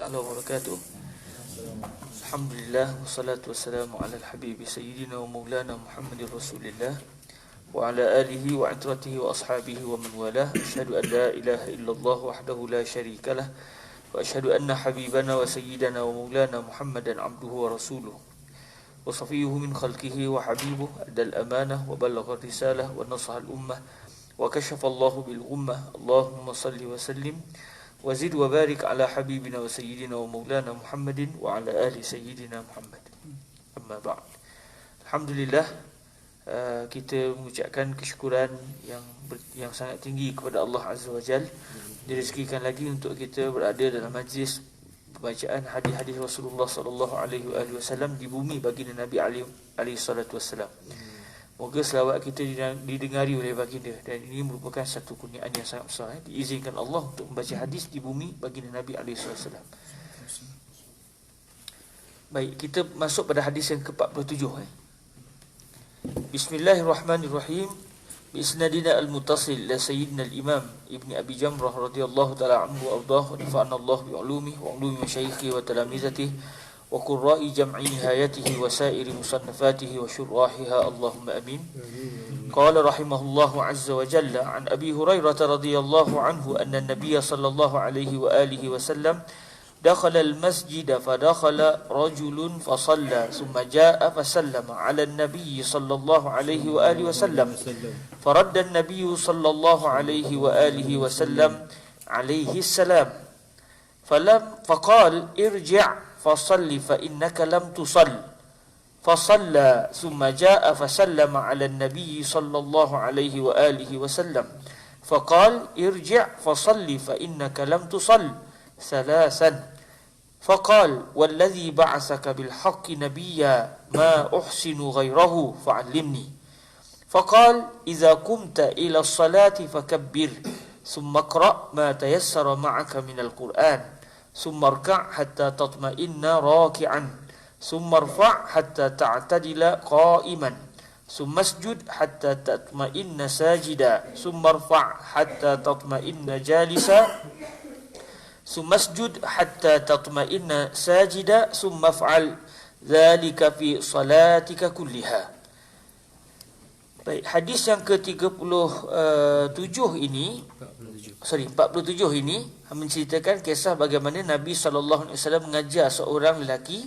taala wabarakatuh. Alhamdulillah wassalatu wassalamu ala al-habibi sayyidina wa maulana Muhammadir Rasulillah wa ala alihi wa atratihi wa ashabihi wa man walah. Asyhadu an la ilaha illallah wahdahu la syarikalah wa asyhadu anna habibana wa sayyidana wa maulana Muhammadan abduhu wa rasuluh wa safiyuhu min khalqihi wa habibuh adal amanah wa ballagha risalah wa nasaha al-ummah wa kashafa Allahu bil ummah. Allahumma salli wa sallim wazid wa barik ala habibina wa sayyidina wa maulana Muhammadin wa ala ahli sayyidina Muhammad. Amma ba'd. Alhamdulillah, kita mengucapkan kesyukuran yang sangat tinggi kepada Allah Azza wa Jal, direzekikan lagi untuk kita berada dalam majlis pembacaan hadis-hadis Rasulullah sallallahu alaihi wasallam di bumi baginda Nabi alaihi salatu wasallam. Moga selawat kita didengari oleh baginda, dan ini merupakan satu kurniaan yang sangat besar. Diizinkan Allah untuk membaca hadis di bumi baginda Nabi SAW. Baik, kita masuk pada hadis yang ke-47. Bismillahirrahmanirrahim. Bisnadina al-muttasil la sayyidina al-imam Ibn Abi Jamrah radhiyallahu ta'ala anhu wa ardahu, nafa'ana Allah bi'ulumihi wa ulumi masyayikhi wa talamizatihi wa qurra'i jam'i nihayatihi wa sa'iri musannafatihi wa syurrahiha, Allahumma amin. Qala rahimahullahu azza wa jalla an Abi Hurairah radhiyallahu anhu anna an-nabiyya sallallahu alaihi wa alihi wa sallam dakhala al-masjid fa dakhala rajulun fa shalla thumma jaa'a fa sallama 'ala an-nabiy sallallahu alaihi wa alihi wa sallam faradda an-nabiy sallallahu alaihi wa alihi wa sallam alaihi salam faqala irji' فصل فإنك لم تصل فصلى ثم جاء فسلم على النبي صلى الله عليه وآله وسلم فقال ارجع فصل فإنك لم تصل ثلاثا فقال والذي بعثك بالحق نبيا ما أحسن غيره فعلمني فقال إذا قمت إلى الصلاة فكبر ثم اقرأ ما تيسر معك من القرآن ثم اركع حتى تطمئن راكعا ثم ارفع حتى تعتدل قائما ثم اسجد حتى تطمئن ساجدا ثم ارفع حتى تطمئن جالسا ثم اسجد حتى تطمئن ساجدا ثم افعل ذلك في صلاتك كلها. Baik, hadis yang ke-47 ini 47 ini menceritakan kisah bagaimana Nabi SAW mengajar seorang lelaki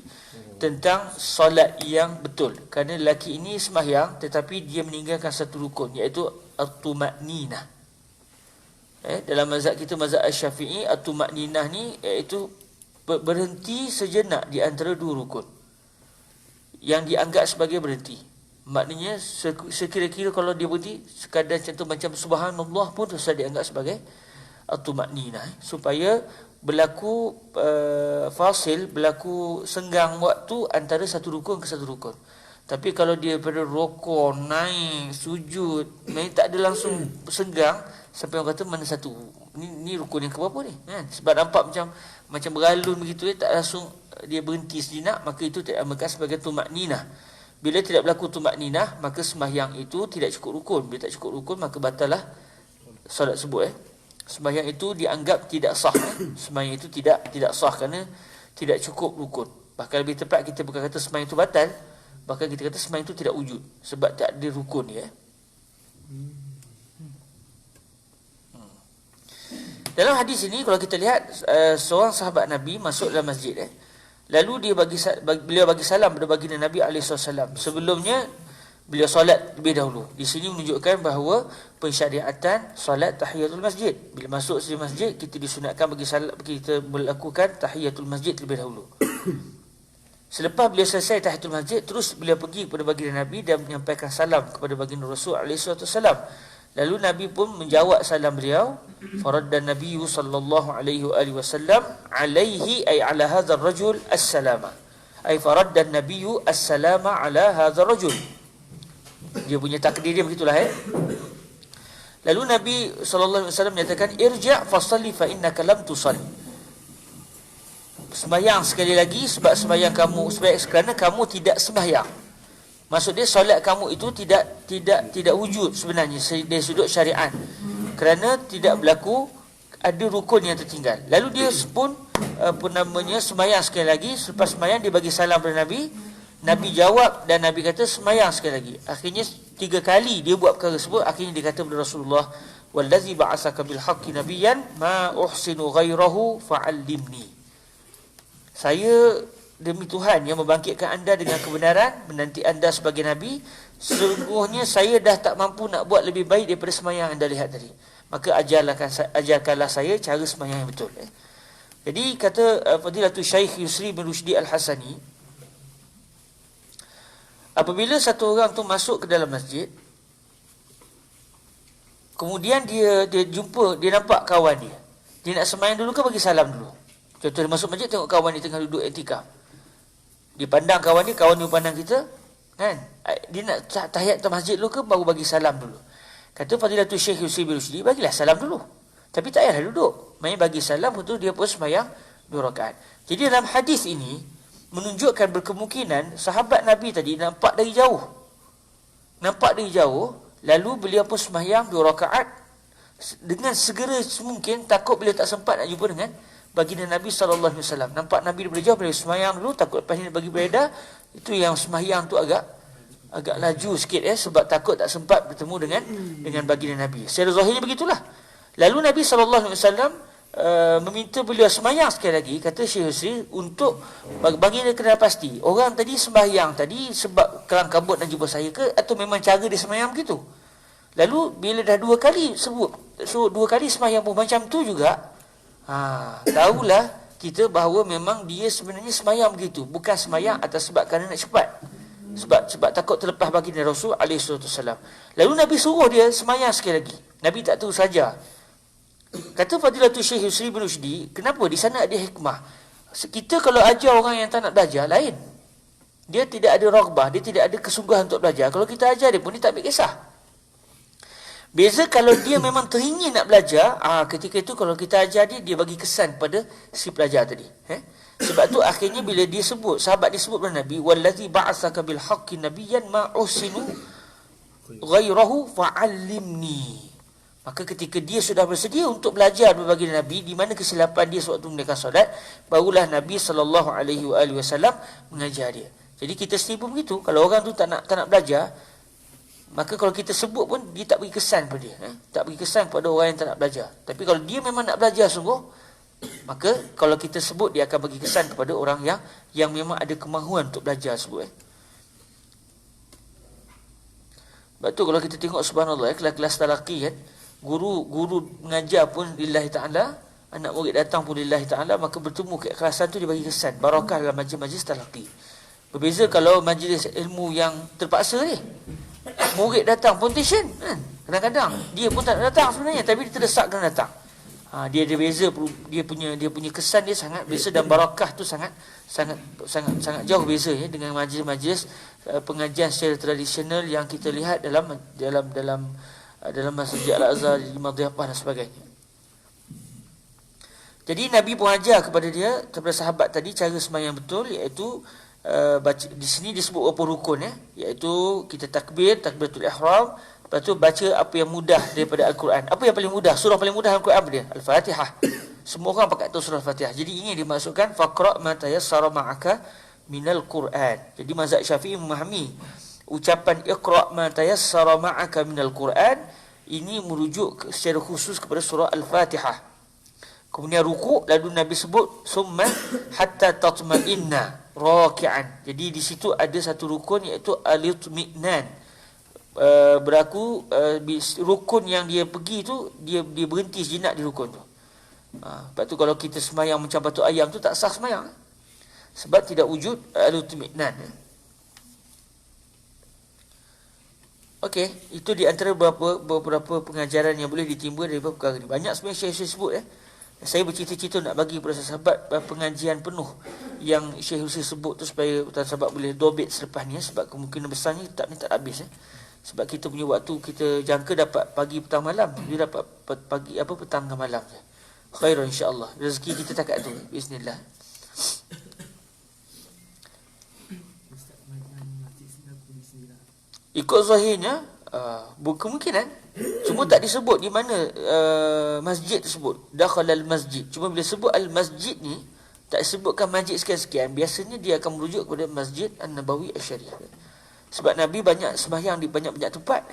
tentang solat yang betul. Kerana lelaki ini sembahyang tetapi dia meninggalkan satu rukun, iaitu at-tuma'ninah. Dalam mazhab kita, mazhab Asy-Syafi'i, at-tuma'ninah ni iaitu berhenti sejenak di antara dua rukun yang dianggap sebagai berhenti. Maknanya sekira-kira kalau dia berhenti sekadar macam subhanallah pun sudah dianggap sebagai at-tuma'ninah, supaya berlaku fasil, berlaku senggang waktu antara satu rukun ke satu rukun. Tapi kalau dia pada rukun, naik, sujud, tak ada langsung senggang sampai orang kata mana satu ni rukun yang keberapa ni, sebab nampak macam beralun begitu, tak langsung dia berhenti sejenak, maka itu tak diamalkan sebagai tuma'ninah. Bila tidak berlaku tuma'ninah, maka sembahyang itu tidak cukup rukun. Bila tak cukup rukun, maka batallah solat sebut. Sembahyang itu dianggap tidak sah. Sembahyang itu tidak sah kerana tidak cukup rukun. Bahkan lebih tepat kita bukan kata sembahyang itu batal, bahkan kita kata sembahyang itu tidak wujud sebab tak ada rukun. Dalam hadis ini kalau kita lihat, seorang sahabat Nabi masuk dalam masjid. Lalu beliau bagi salam kepada baginda Nabi SAW. Sebelumnya beliau solat lebih dahulu. Di sini menunjukkan bahawa pensyariatan solat tahiyatul masjid. Bila masuk di masjid, kita disunatkan kita melakukan tahiyatul masjid lebih dahulu. Selepas beliau selesai tahiyatul masjid, terus beliau pergi kepada baginda Nabi dan menyampaikan salam kepada baginda Rasul SAW. Lalu Nabi pun menjawab salam beliau. Faraddan Nabi sallallahu alaihi wasallam alaihi ay ala hadzal rajul as-salama. Ay faraddan Nabi as-salama ala hadzal rajul. Dia punya takdir dia begitulah. Lalu Nabi sallallahu alaihi wasallam menyatakan irji' fasalli fa innaka lam tusalli. Sembahyang sekali lagi sebab sembahyang kamu kerana kamu tidak sembahyang. Maksud dia solat kamu itu tidak wujud sebenarnya dari sudut syariat, kerana tidak berlaku, ada rukun yang tertinggal. Lalu dia pun semayang sekali lagi. Selepas semayang dia bagi salam kepada Nabi. Nabi jawab dan Nabi kata semayang sekali lagi. Akhirnya 3 kali dia buat perkara tersebut. Akhirnya dia kata kepada Rasulullah, wallazi ba'asaka bil haqqi nabiyyan ma uhsinu ghairahu fa'allimni. Saya demi Tuhan yang membangkitkan anda dengan kebenaran, menanti anda sebagai Nabi, sesungguhnya saya dah tak mampu nak buat lebih baik daripada semayang anda lihat tadi. Maka ajarkanlah saya cara semayang yang betul. Jadi kata Fadilatul Syekh Yusri bin Rushdi Al-Hasani, apabila satu orang tu masuk ke dalam masjid, kemudian dia jumpa, dia nampak kawan dia nak semayang dulu ke bagi salam dulu. Contoh dia masuk masjid, tengok kawan dia tengah duduk i'tikaf. Dia pandang kawan dia pandang kita, kan? Dia nak tahiyat ke masjid dulu ke baru bagi salam dulu. Kata Fadilatul Syekh Yusri bin Rushdi, bagilah salam dulu. Tapi tak payahlah duduk. Main bagi salam, betul dia pun semayang 2 rakaat. Jadi dalam hadis ini menunjukkan berkemungkinan sahabat Nabi tadi nampak dari jauh. Lalu beliau pun sembahyang 2 rakaat dengan segera mungkin, takut beliau tak sempat nak jumpa dengan baginda Nabi sallallahu alaihi wasallam. Nampak Nabi daripada jauh, beliau sembahyang dulu, takut lepas ni bagi beredar. Itu yang sembahyang tu agak laju sikit sebab takut tak sempat bertemu dengan baginda Nabi. Secara zahirnya begitulah. Lalu Nabi sallallahu alaihi wasallam meminta beliau sembahyang sekali lagi, kata Syekh Yusri, untuk bagi dia kena pasti orang tadi sembahyang tadi sebab kelang kabut nak jumpa saya ke, atau memang cara dia sembahyang begitu. Lalu bila dah 2 kali sebut, 2 kali sembahyang pun macam tu juga, tahulah kita bahawa memang dia sebenarnya sembahyang begitu, bukan sembahyang atas sebab kerana nak cepat, sebab takut terlepas baginda Rasul alaihi wasallam. Lalu Nabi suruh dia sembahyang sekali lagi. Nabi tak tahu saja. Kata Fadilatul Syekh Yusri bin Rushdi, kenapa? Di sana ada hikmah. Kita kalau ajar orang yang tak nak belajar, lain. Dia tidak ada raghbah, dia tidak ada kesungguhan untuk belajar. Kalau kita ajar dia pun, dia tak ambil kisah. Beza kalau dia memang teringin nak belajar, ketika itu kalau kita ajar dia bagi kesan pada si pelajar tadi. Sebab tu akhirnya bila dia sebut, sahabat dia sebut kepada Nabi, wallazi ba'asaka bil haqqi nabiyyan ma uhsinu ghairahu fa'allimni. Maka ketika dia sudah bersedia untuk belajar berbagi Nabi, di mana kesilapan dia sewaktu menunaikan solat, barulah Nabi sallallahu alaihi wasallam mengajar dia. Jadi kita sendiri pun begitu. Kalau orang tu tak nak belajar, maka kalau kita sebut pun dia tak bagi kesan pada dia, tak bagi kesan kepada orang yang tak nak belajar. Tapi kalau dia memang nak belajar sungguh, maka kalau kita sebut, dia akan bagi kesan kepada orang yang memang ada kemahuan untuk belajar sebut. Sebab tu kalau kita tengok subhanallah, kelas-kelas talaqi kan, guru mengajar pun lillahi ta'ala, anak murid datang pun lillahi ta'ala, maka bertemu keikhlasan tu dia bagi kesan barakah dalam majlis talaqi. Berbeza kalau majlis ilmu yang terpaksa ni, murid datang pun tension kan? Kadang-kadang dia pun tak nak datang sebenarnya, tapi dia terdesak kena datang. Dia ada beza, dia punya kesan dia sangat beza, dan barakah tu sangat jauh beza dengan majlis-majlis pengajian secara tradisional yang kita lihat dalam Masjid Al-Azhar, di Madhiyapah dan sebagainya. Jadi Nabi pun ajar kepada dia, kepada sahabat tadi, cara sembahyang betul, iaitu baca, di sini disebut beberapa rukun iaitu kita takbiratul ihram, lepas tu baca apa yang mudah daripada Al-Quran. Apa yang paling mudah? Surah paling mudah Al-Quran apa dia? Al-Fatihah. Semua orang pakai tahu surah Al-Fatihah. Jadi ini dimaksudkan faqra' ma tayassara ma'aka minal Quran. Jadi mazhab Syafi'i memahami ucapan iqra' ma tayassara ma'aka minal Quran ini merujuk secara khusus kepada surah Al-Fatihah. Kemudian rukuk, lalu Nabi sebut summa hatta tatma'inna raki'an. Jadi di situ ada satu rukun iaitu al-itmi'nan. Rukun yang dia pergi tu, dia berhenti sejenak di rukun tu. Lepas tu kalau kita semayang macam batu ayam tu, tak sah semayang, sebab tidak wujud al-itmi'nan. Okey, itu di antara beberapa pengajaran yang boleh ditimba daripada perkara ini. Banyak sebenarnya Syekh sebut. Saya bercita-cita nak bagi kepada sahabat pengajian penuh yang Syekh Hussein sebut tu, supaya sahabat boleh dobit selepas ni, sebab kemungkinan besarnya tak habis. Sebab kita punya waktu, kita jangka dapat pagi petang malam, dia dapat pagi petang ke malam je. Khairun insya-Allah. Rezeki kita takat tu, bismillah. Ikut zahirnya, berkemungkinan Cuma tak disebut di mana masjid tersebut. Dakhalal masjid. Cuma bila sebut al-masjid ni, tak sebutkan masjid sekian-sekian. Biasanya dia akan merujuk kepada Masjid An-Nabawi Asy-Syarif. Sebab Nabi banyak sembahyang di banyak-banyak tempat.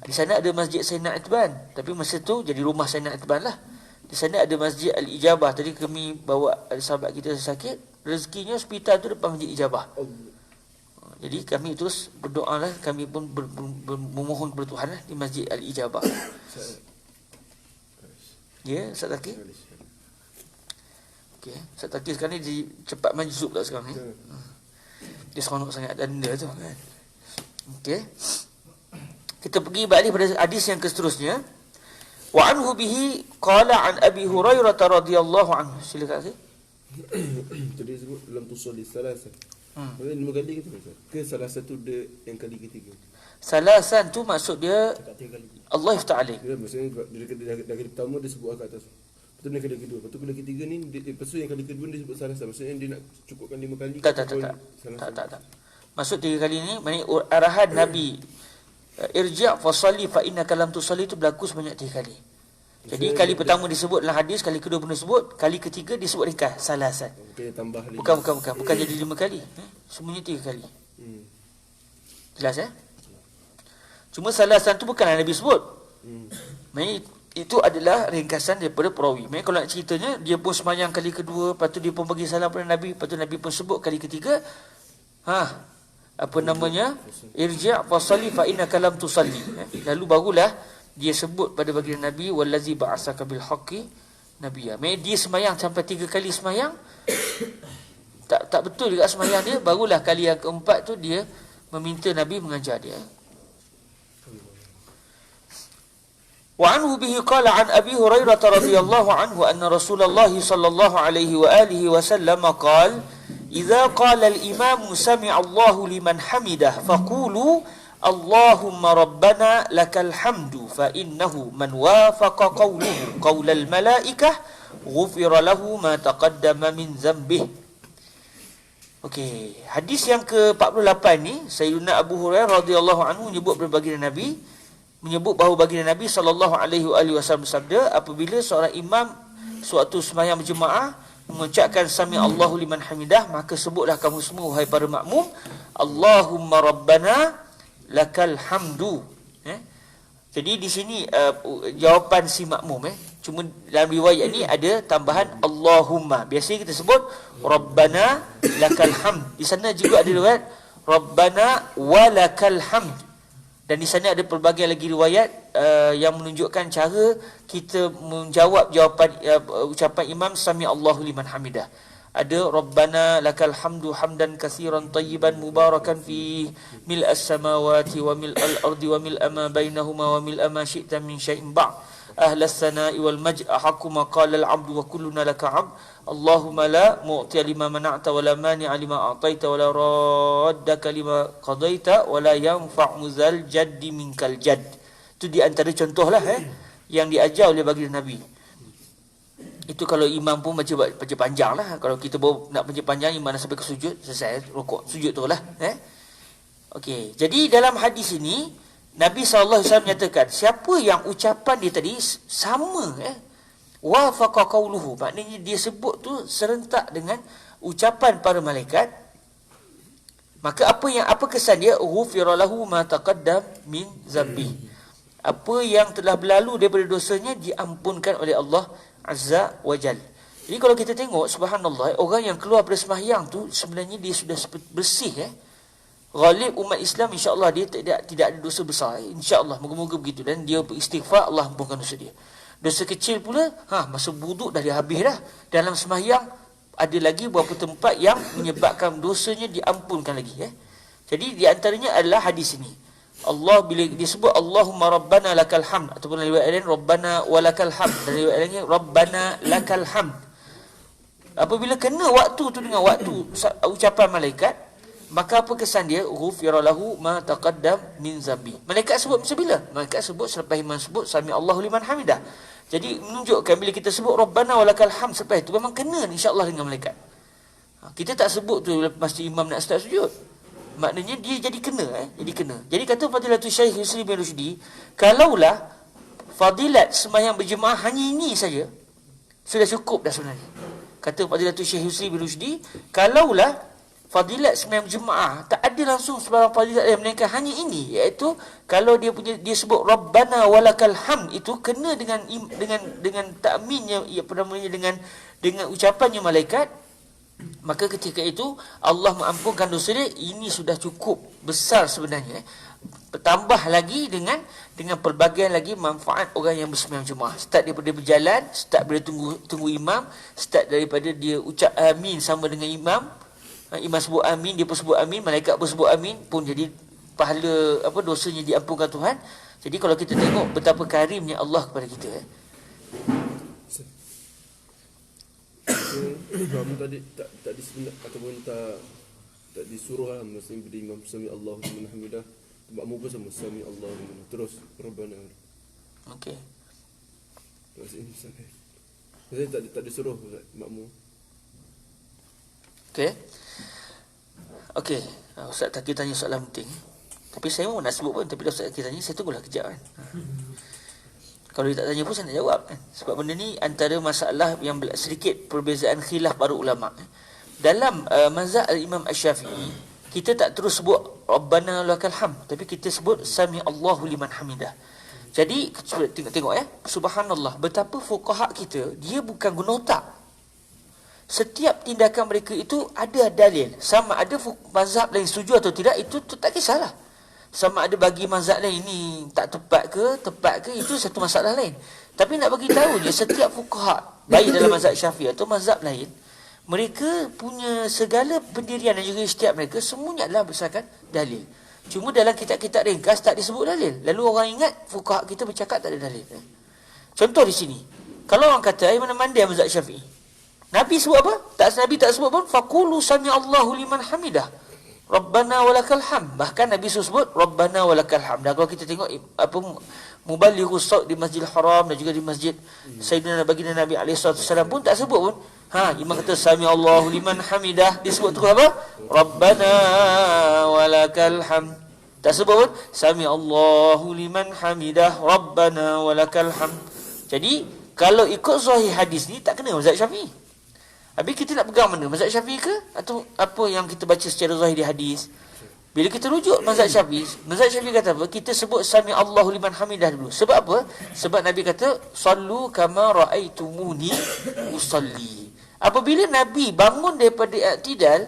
Di sana ada Masjid Sayyidina Itban. Tapi masa tu jadi rumah Sayyidina Itban lah. Di sana ada Masjid Al-Ijabah. Tadi kami bawa sahabat kita sakit. Rezekinya hospital tu depan Masjid Ijabah. Jadi kami terus berdoa lah. Kami pun memohon kepada Tuhan lah di Masjid Al-Ijabah. Ya, Ustaz Taki? Okay. Ustaz Taki sekarang ni dia cepat majzub tak sekarang ni? Dia seronok sangat danda tu kan. Okey. Kita pergi balik pada hadis yang seterusnya. Wa anhu bihi qala an Abi Hurairah radhiyallahu anhu. Silakan. Tadi sebut dalam tusul salasa. Maksudnya 5 kali ke salah satu dia yang kali ketiga. Salasan tu maksud dia Allah iftah alaik. Ya, maksudnya dari kali pertama dia sebut kat atas. Lepas tu kali kedua. Lepas tu kali ketiga ni lepas tu yang kali kedua dia sebut salasa. Maksudnya dia nak cukupkan 5 kali. Tak. Maksud 3 kali ni maknanya arahan Nabi irji' fa salli fa innaka lam tusalli tu berlaku sebanyak 3 kali. Jadi kali pertama disebut dalam hadis, kali kedua pun disebut, kali ketiga disebut ringkas salasan. Tambah lagi. Bukan jadi 5 kali. Semuanya 3 kali. Jelas ya? Cuma salasan tu bukanlah Nabi sebut. Maksudnya itu adalah ringkasan daripada perawi. Maksudnya kalau nak ceritanya, dia pun semayang kali kedua, lepas tu dia pun bagi salam pada Nabi, lepas tu Nabi pun sebut kali ketiga, irji' fa salli fa innaka lam tusalli. Lalu barulah dia sebut pada baginda Nabi wallazi ba'asaka bil haqqi nabiyya. Maksudnya dia semayang sampai 3 kali semayang. Tak betul juga semayang dia, barulah kali yang keempat tu dia meminta Nabi mengajar dia. Wa anhu bihi qala an Abi Hurairah radhiyallahu anhu anna Rasulullah sallallahu alaihi wa alihi wasallam qala idza qala al-imam sami'a Allahu liman hamidah faqulu Allahumma rabbana lakal hamdu fa innahu man wafaqa qawluhu qawlal malaikah ghufira lahu ma taqaddama min dhanbih. Okey, hadis yang ke-48 ni Sayyidina Abu Hurairah radhiyallahu anhu menyebut bahawa baginda Nabi sallallahu alaihi wasallam bersabda, apabila seorang imam suatu sembahyang berjemaah mengucapkan sami Allahu liman hamidah, maka sebutlah kamu semua wahai para makmum, Allahumma rabbana lakal hamdu. Jadi di sini jawapan si makmum. Cuma dalam riwayat ni ada tambahan Allahumma. Biasanya kita sebut Rabbana lakal hamd. Di sana juga ada riwayat Rabbana walakal hamd. Dan di sana ada pelbagai lagi riwayat yang menunjukkan cara kita menjawab jawapan ucapan imam sami Allahu liman hamidah. Ada Rabbana lakal hamdu hamdan katsiran tayyiban mubarakan fi mil'as samawati wa mil'al ardi wa mil'a ma bainahuma wa mil'a ma syi'ta min syai'in ba'd ahlas sana'i wal majd ahqqu ma qala al 'abdu wa kulluna laka 'abd Allahumma la mu'tiya lima mana'ta wa la mani'a lima a'taita wa la raddaka lima qadaita wa la yanfa'u zal jaddi minkal jadd. Itu di antara contohlah yang diajar oleh baginda Nabi. Itu kalau imam pun baca panjang lah. Kalau kita baru nak baca panjang, imam sampai ke sujud, selesai rukuk sujud tu lah. Okey, jadi dalam hadis ini Nabi SAW menyatakan siapa yang ucapan dia tadi sama wafaqa qauluhu, maknanya dia sebut tu serentak dengan ucapan para malaikat, maka apa kesan dia? Ghufira lahu ma taqaddam min zambi, apa yang telah berlalu daripada dosanya diampunkan oleh Allah Azza wa Jal. Jadi kalau kita tengok, subhanallah, orang yang keluar dari sembahyang tu sebenarnya dia sudah bersih. Ghalib umat Islam, insya-Allah dia tidak ada dosa besar. Insya-Allah, moga-moga begitu. Dan dia beristighfar, Allah ampunkan dosa dia. Dosa kecil pula, masa wuduk dah habis dah. Dalam sembahyang ada lagi beberapa tempat yang menyebabkan dosanya diampunkan lagi. Jadi di antaranya adalah hadis ini. Allah bila disebut Allahumma rabbana lakal hamd, ataupun riwayat lain rabbana walakal hamd, dan riwayat lainnya rabbana lakal hamd. Apabila kena waktu tu dengan waktu ucapan malaikat, maka apa kesan dia? Ghufira lahu ma taqaddam min zambi. Malaikat sebut macam bila? Malaikat sebut selepas imam sebut sami Allahu liman hamidah. Jadi menunjukkan bila kita sebut rabbana walakal hamd selepas itu memang kena insya-Allah dengan malaikat. Kita tak sebut tu lepas imam nak start sujud. Maknanya dia jadi kena. Jadi kata Fadilatul Syekh Yusri bin Rushdi, kalaulah fadilat sembahyang berjemaah hanya ini saja sudah cukup dah sebenarnya. Kata Fadilatul Syekh Yusri bin Rushdi, kalaulah fadilat sembahyang berjemaah tak ada langsung sebarang fadilat yang melainkan hanya ini, iaitu kalau dia sebut Rabbana walakal hamd, itu kena dengan takminnya, apa namanya, dengan ucapannya malaikat, maka ketika itu Allah mengampunkan dosa dia. Ini sudah cukup besar sebenarnya. Tambah lagi dengan pelbagai lagi manfaat orang yang bersembahyang jemaah. Start daripada berjalan, start daripada tunggu imam, start daripada dia ucap amin sama dengan imam. Imam sebut amin, dia pun sebut amin, malaikat pun sebut amin, pun jadi pahala dosanya diampunkan Tuhan. Jadi kalau kita tengok betapa karimnya Allah kepada kita. Kamu tadi tak disunat ataupun tak disuruh lah mesti bila imam sami Allahu liman hamidah, makmum pun sama sami Allahu liman, terus Rabbana. Okey. Terus ini sampai. Jadi tak disuruh makmum. Okey. Ustaz Taki tanya soalan penting. Tapi saya mau nak sebut pun, tapi Ustaz Taki tanya, saya tunggulah kejap kan. Kalau dia tak tanya pun saya nak jawab kan. Sebab benda ni antara masalah yang sedikit perbezaan khilaf para ulama. Dalam mazhab Imam Asy-Syafi'i, kita tak terus sebut Rabbana lakal hamd, tapi kita sebut Sami Allahu liman hamidah. Jadi tengok subhanallah, betapa fuqaha kita dia bukan guna otak. Setiap tindakan mereka itu ada dalil. Sama ada mazhab lain setuju atau tidak, itu tak kisahlah. Sama ada bagi mazhab lain ini tak tepat ke, itu satu masalah lain. Tapi nak bagi tahu je, setiap fuqaha, baik dalam mazhab Syafi'i atau mazhab lain, mereka punya segala pendirian dan juga istiad mereka semuanya adalah berdasarkan dalil. Cuma dalam kitab-kitab ringkas tak disebut dalil. Lalu orang ingat fuqaha kita bercakap tak ada dalil. Contoh di sini, kalau orang kata mana mandai mazhab Syafi'i, Nabi sebut apa? Nabi tak sebut pun, faqulu sami Allahu liman hamidah, Rabbana walakal hamd. Bahkan Nabi sebut Rabbana walakal hamd. Dan kalau kita tengok muballighus saut di Masjidil Haram dan juga di Masjid Sayyidina Baginda Nabi SAW pun tak sebut pun. Imam kata sami Allahu liman hamidah, disebut terus apa? Rabbana walakal hamd. Tak sebut pun sami Allahu liman hamidah, Rabbana walakal hamd. Jadi kalau ikut zahir hadis ni tak kena mazhab Syafi'i. Habis kita nak pegang mana? Mazhab Syafi'i ke? Atau apa yang kita baca secara zahir di hadis? Bila kita rujuk mazhab Syafi'i kata apa? Kita sebut sami Allahu liman hamidah dulu. Sebab apa? Sebab Nabi kata sallu kama raaitumuni usalli. Apabila Nabi bangun daripada i'tidal,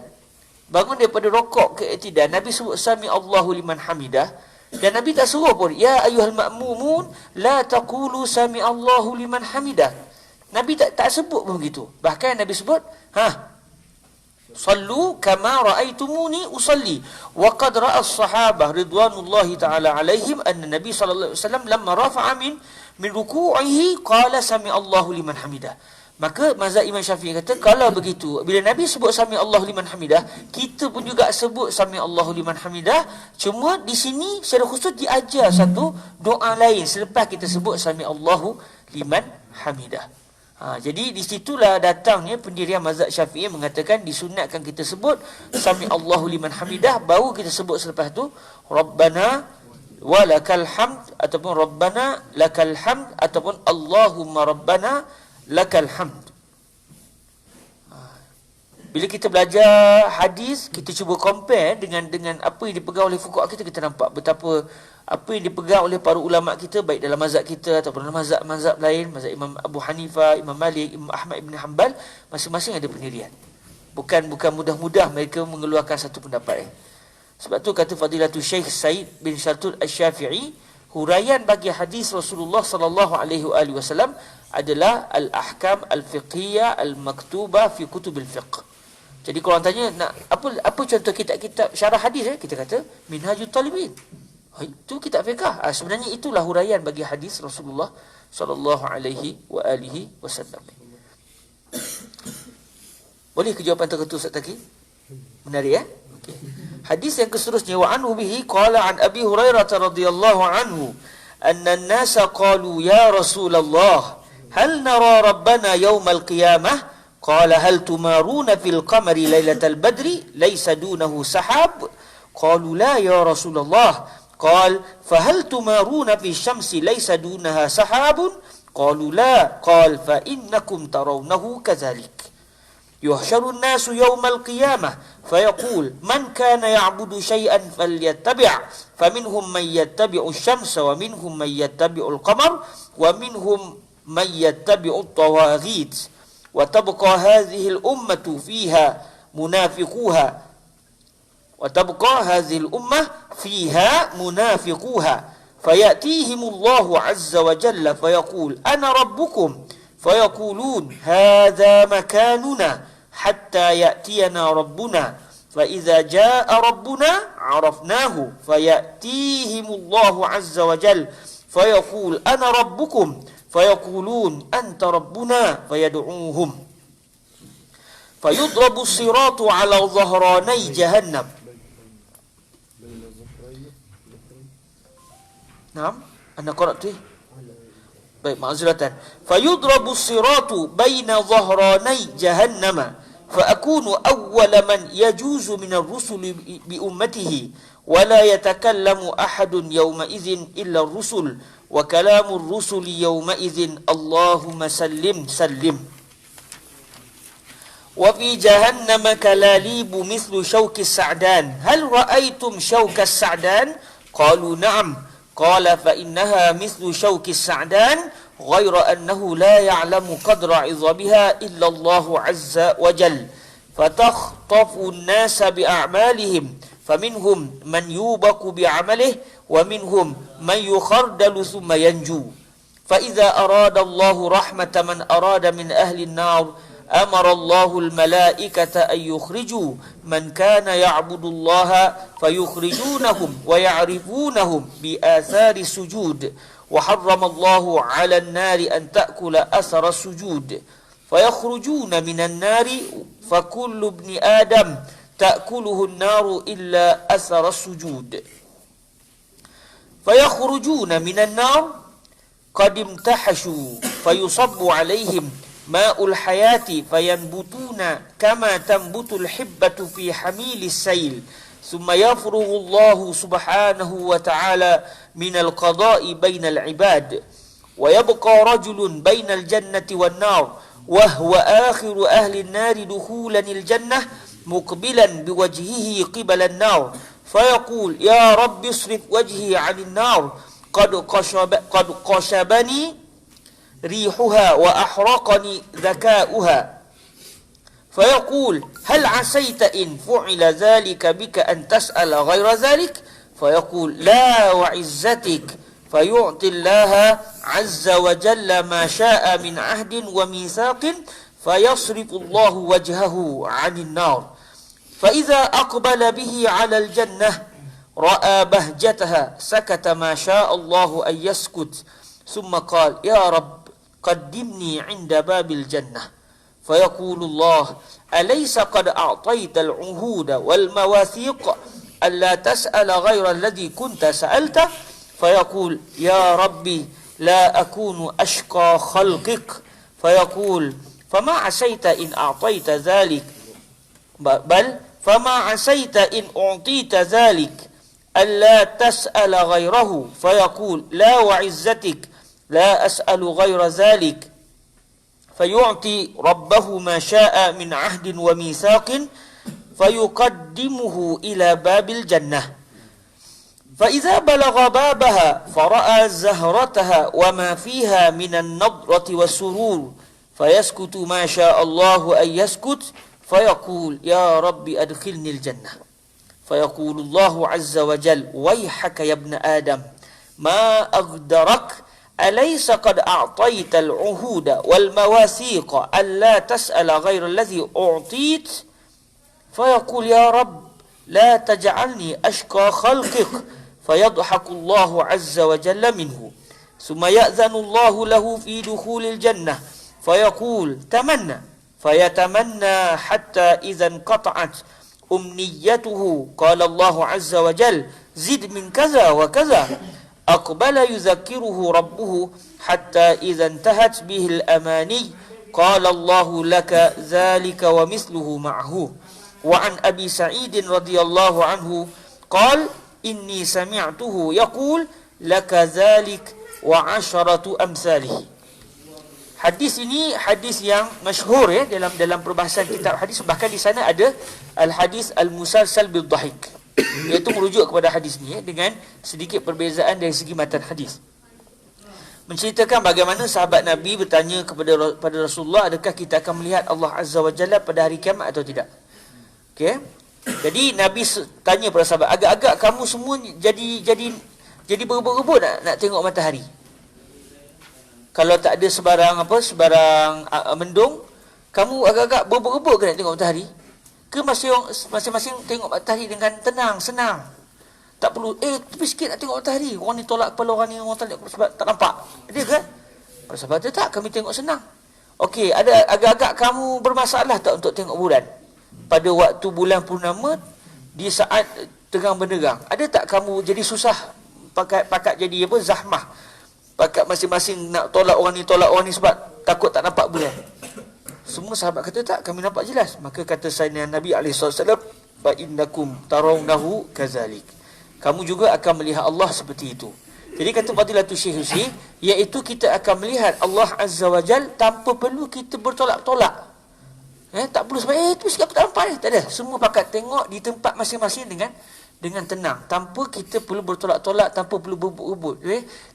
bangun daripada rokok ke i'tidal, Nabi sebut sami Allahu liman hamidah. Dan Nabi tak suruh pun, ya ayyuhal ma'mumun la taqulu sami Allahu liman hamidah. Nabi tak sebut pun begitu. Bahkan Nabi sebut, sallu kama raaitumuni usalli. Wa qad ra'a as-sahabah ridwanullahi ta'ala alaihim anna Nabi sallallahu alaihi wasallam lamma rafa'a min ruku'ihi qala sami Allahu liman hamidah. Maka mazhab Imam Syafi'i kata, kalau begitu, bila Nabi sebut sami Allahu liman hamidah, kita pun juga sebut sami Allahu liman hamidah. Cuma di sini secara khusus diajar satu doa lain selepas kita sebut sami Allahu liman hamidah. Jadi di situlah datangnya pendirian mazhab Syafi'i mengatakan disunatkan kita sebut sami Allahu liman hamidah, baru kita sebut selepas tu Rabbana walakal hamd ataupun Rabbana lakal hamd ataupun Allahumma Rabbana lakal hamd. Bila kita belajar hadis, kita cuba compare dengan apa yang dipegang oleh fuqaha kita, kita nampak betapa apa yang dipegang oleh para ulama kita, baik dalam mazhab kita ataupun dalam mazhab lain, mazhab Imam Abu Hanifah, Imam Malik, Imam Ahmad ibn Hanbal, masing-masing ada pendirian. Bukan mudah-mudah mereka mengeluarkan satu pendapat. Sebab tu kata Fadilatul Syekh Said bin Syartul Asy-Syafi'i, huraian bagi hadis Rasulullah sallallahu alaihi wasallam adalah al-ahkam al-fiqhiyah al-maktubah fi kutubil fiqh. Jadi kalau orang tanya nak apa contoh kitab-kitab syarah hadis, kita kata Minhajut Talibin. Itu kitab fiqh. Sebenarnya itulah huraian bagi hadis Rasulullah sallallahu alaihi wasallam. Boleh ke jawapan tertentu Ustaz Taki? Menarik okey. Hadis yang seterusnya, wa anhu bihi qala an Abi Hurairah radhiyallahu anhu anna an-nasa qalu ya Rasulullah hal nara rabbana yawmal qiyamah qala hal tumaruna fil qamari lailatal badri laysa dunahu sahab qalu la ya Rasulullah قال فهل تمارون في الشمس ليس دونها سحاب قالوا لا قال فإنكم ترونه كذلك يحشر الناس يوم القيامة فيقول من كان يعبد شيئا فليتبع فمنهم من يتبع الشمس ومنهم من يتبع القمر ومنهم من يتبع الطواغيت وتبقى هذه الأمة فيها منافقوها فيأتيهم الله عز وجل فيقول أنا ربكم فيقولون هذا مكاننا حتى يأتينا ربنا فإذا جاء ربنا عرفناه فيأتيهم الله عز وجل فيقول أنا ربكم فيقولون أنت ربنا فيدعوهم فيضرب الصراط على ظهراني جهنم. نعم أنا قرأته baik ma'zuratan fayudrabu siratu baina dhahrani jahannama fa akunu awwala man yajuzu min ar-rusuli bi ummatihi wa la yatakallamu ahadun yawma idzin illa ar-rusul wa kalamu ar-rusuli yawma idzin Allahumma sallim sallim wa fi jahannama kalalibu mithlu shawki as-sa'dan hal ra'aytum shawka as-sa'dan qalu na'am قال فإنها مثل شوك السعدان غير أنه لا يعلم قدر عظمها إلا الله عز وجل فتخطف الناس بأعمالهم فمنهم من يوبك بعمله ومنهم من يخردل ثم ينجو فإذا أراد الله رحمة من أراد من أهل النار أمر الله الملائكة أن يخرجوا من كان يعبد الله فيخرجونهم ويعرفونهم بآثار السجود وحرم الله على النار أن تأكل أثر السجود فيخرجون من النار فكل ابن آدم تأكله النار إلا أثر السجود فيخرجون من النار قد امتحشوا فيصب عليهم ماء الحياة فينبتون كما تنبت الحبة في حميل السيل ثم يفرغ الله سبحانه وتعالى من القضاء بين العباد ويبقى رجل بين الجنة والنار وهو آخر أهل النار دخولا الجنة مقبلا بوجهه قبل النار فيقول يا رب اصرف وجهي عن النار قد قشبني ريحها وأحرقني ذكاؤها فيقول هل عسيت إن فعل ذلك بك أن تسأل غير ذلك فيقول لا وعزتك فيعطي الله عز وجل ما شاء من عهد وميثاق فيصرف الله وجهه عن النار فإذا أقبل به على الجنة رأى بهجتها سكت ما شاء الله أن يسكت ثم قال يا رب قدمني عند باب الجنة فيقول الله أليس قد أعطيت العهود والمواثيق ألا تسأل غير الذي كنت سألته فيقول يا ربي لا أكون أشقى خلقك فيقول فما عسيت إن أعطيت ذلك بل فما عسيت إن أعطيت ذلك ألا تسأل غيره فيقول لا وعزتك لا أسأل غير ذلك فيعطي ربه ما شاء من عهد وميثاق فيقدمه إلى باب الجنة فإذا بلغ بابها فرأى زهرتها وما فيها من النضرة والسرور فيسكت ما شاء الله أن يسكت فيقول يا رب أدخلني الجنة فيقول الله عز وجل ويحك يا ابن آدم ما أغدرك أليس قد أعطيت العهود والمواثيق ألا تسأل غير الذي أعطيت فيقول يا رب لا تجعلني أشقى خلقك فيضحك الله عز وجل منه ثم يأذن الله له في دخول الجنة فيقول تمنى فيتمنى حتى إذا انقطعت أمنيته قال الله عز وجل زد من كذا وكذا أقبل يذكره ربه حتى إذا انتهت به الأماني قال الله لك ذلك ومثله معه وعن أبي سعيد رضي الله عنه قال inni sami'tuhu yaqul lakadzalik wa 'asharatu amsalih. Hadis ini hadis yang masyhur ya dalam perbahasan kitab hadis, bahkan di sana ada al-hadis al-musalsal bil dhahik, iaitu merujuk kepada hadis ni ya, dengan sedikit perbezaan dari segi matan hadis. Menceritakan bagaimana sahabat Nabi bertanya kepada Rasulullah, adakah kita akan melihat Allah Azza wa Jalla pada hari kiamat atau tidak? Okey. Jadi Nabi tanya pada sahabat, agak-agak kamu semua jadi berebut-rebut nak tengok matahari. Kalau tak ada sebarang mendung, kamu agak-agak berebut-rebut ke nak tengok matahari? Ke masing-masing tengok matahari dengan tenang, senang? Tak perlu, tepi sikit nak tengok matahari. Orang ni tolak kepala, orang ni orang tolak sebab tak nampak. Ada ke? Para sahabat kata, tak, kami tengok senang. Okey, ada agak-agak kamu bermasalah tak untuk tengok bulan? Pada waktu bulan purnama, di saat terang benderang, ada tak kamu jadi susah pakat jadi zahmah? Pakat masing-masing nak tolak orang ni sebab takut tak nampak bulan. Semua sahabat kata, tak, kami nampak jelas. Maka kata Sayyidina Nabi SAW, fa innakum tarawnahu kazalik. Kamu juga akan melihat Allah seperti itu. Jadi kata Fadilatul Syekh Yusri, iaitu kita akan melihat Allah Azza wa Jal tanpa perlu kita bertolak-tolak. Tak perlu sebab tu sikit aku tak nampak ni. Tak ada. Semua pakat tengok di tempat masing-masing dengan tenang, tanpa kita perlu bertolak-tolak, tanpa perlu berebut-rebut.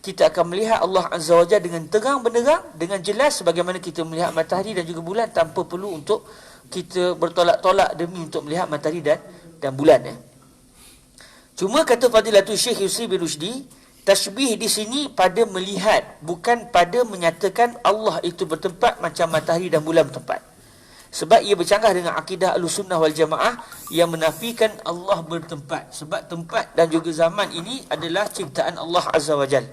Kita akan melihat Allah Azza wa Jalla dengan terang benderang, dengan jelas sebagaimana kita melihat matahari dan juga bulan, tanpa perlu untuk kita bertolak-tolak demi untuk melihat matahari dan bulan. Cuma kata Fadilatul Syekh Yusri bin Rushdi, tashbih di sini pada melihat, bukan pada menyatakan Allah itu bertempat macam matahari dan bulan bertempat. Sebab ia bercanggah dengan akidah Ahlussunnah wal Jamaah yang menafikan Allah bertempat. Sebab tempat dan juga zaman ini adalah ciptaan Allah Azza wa Jal.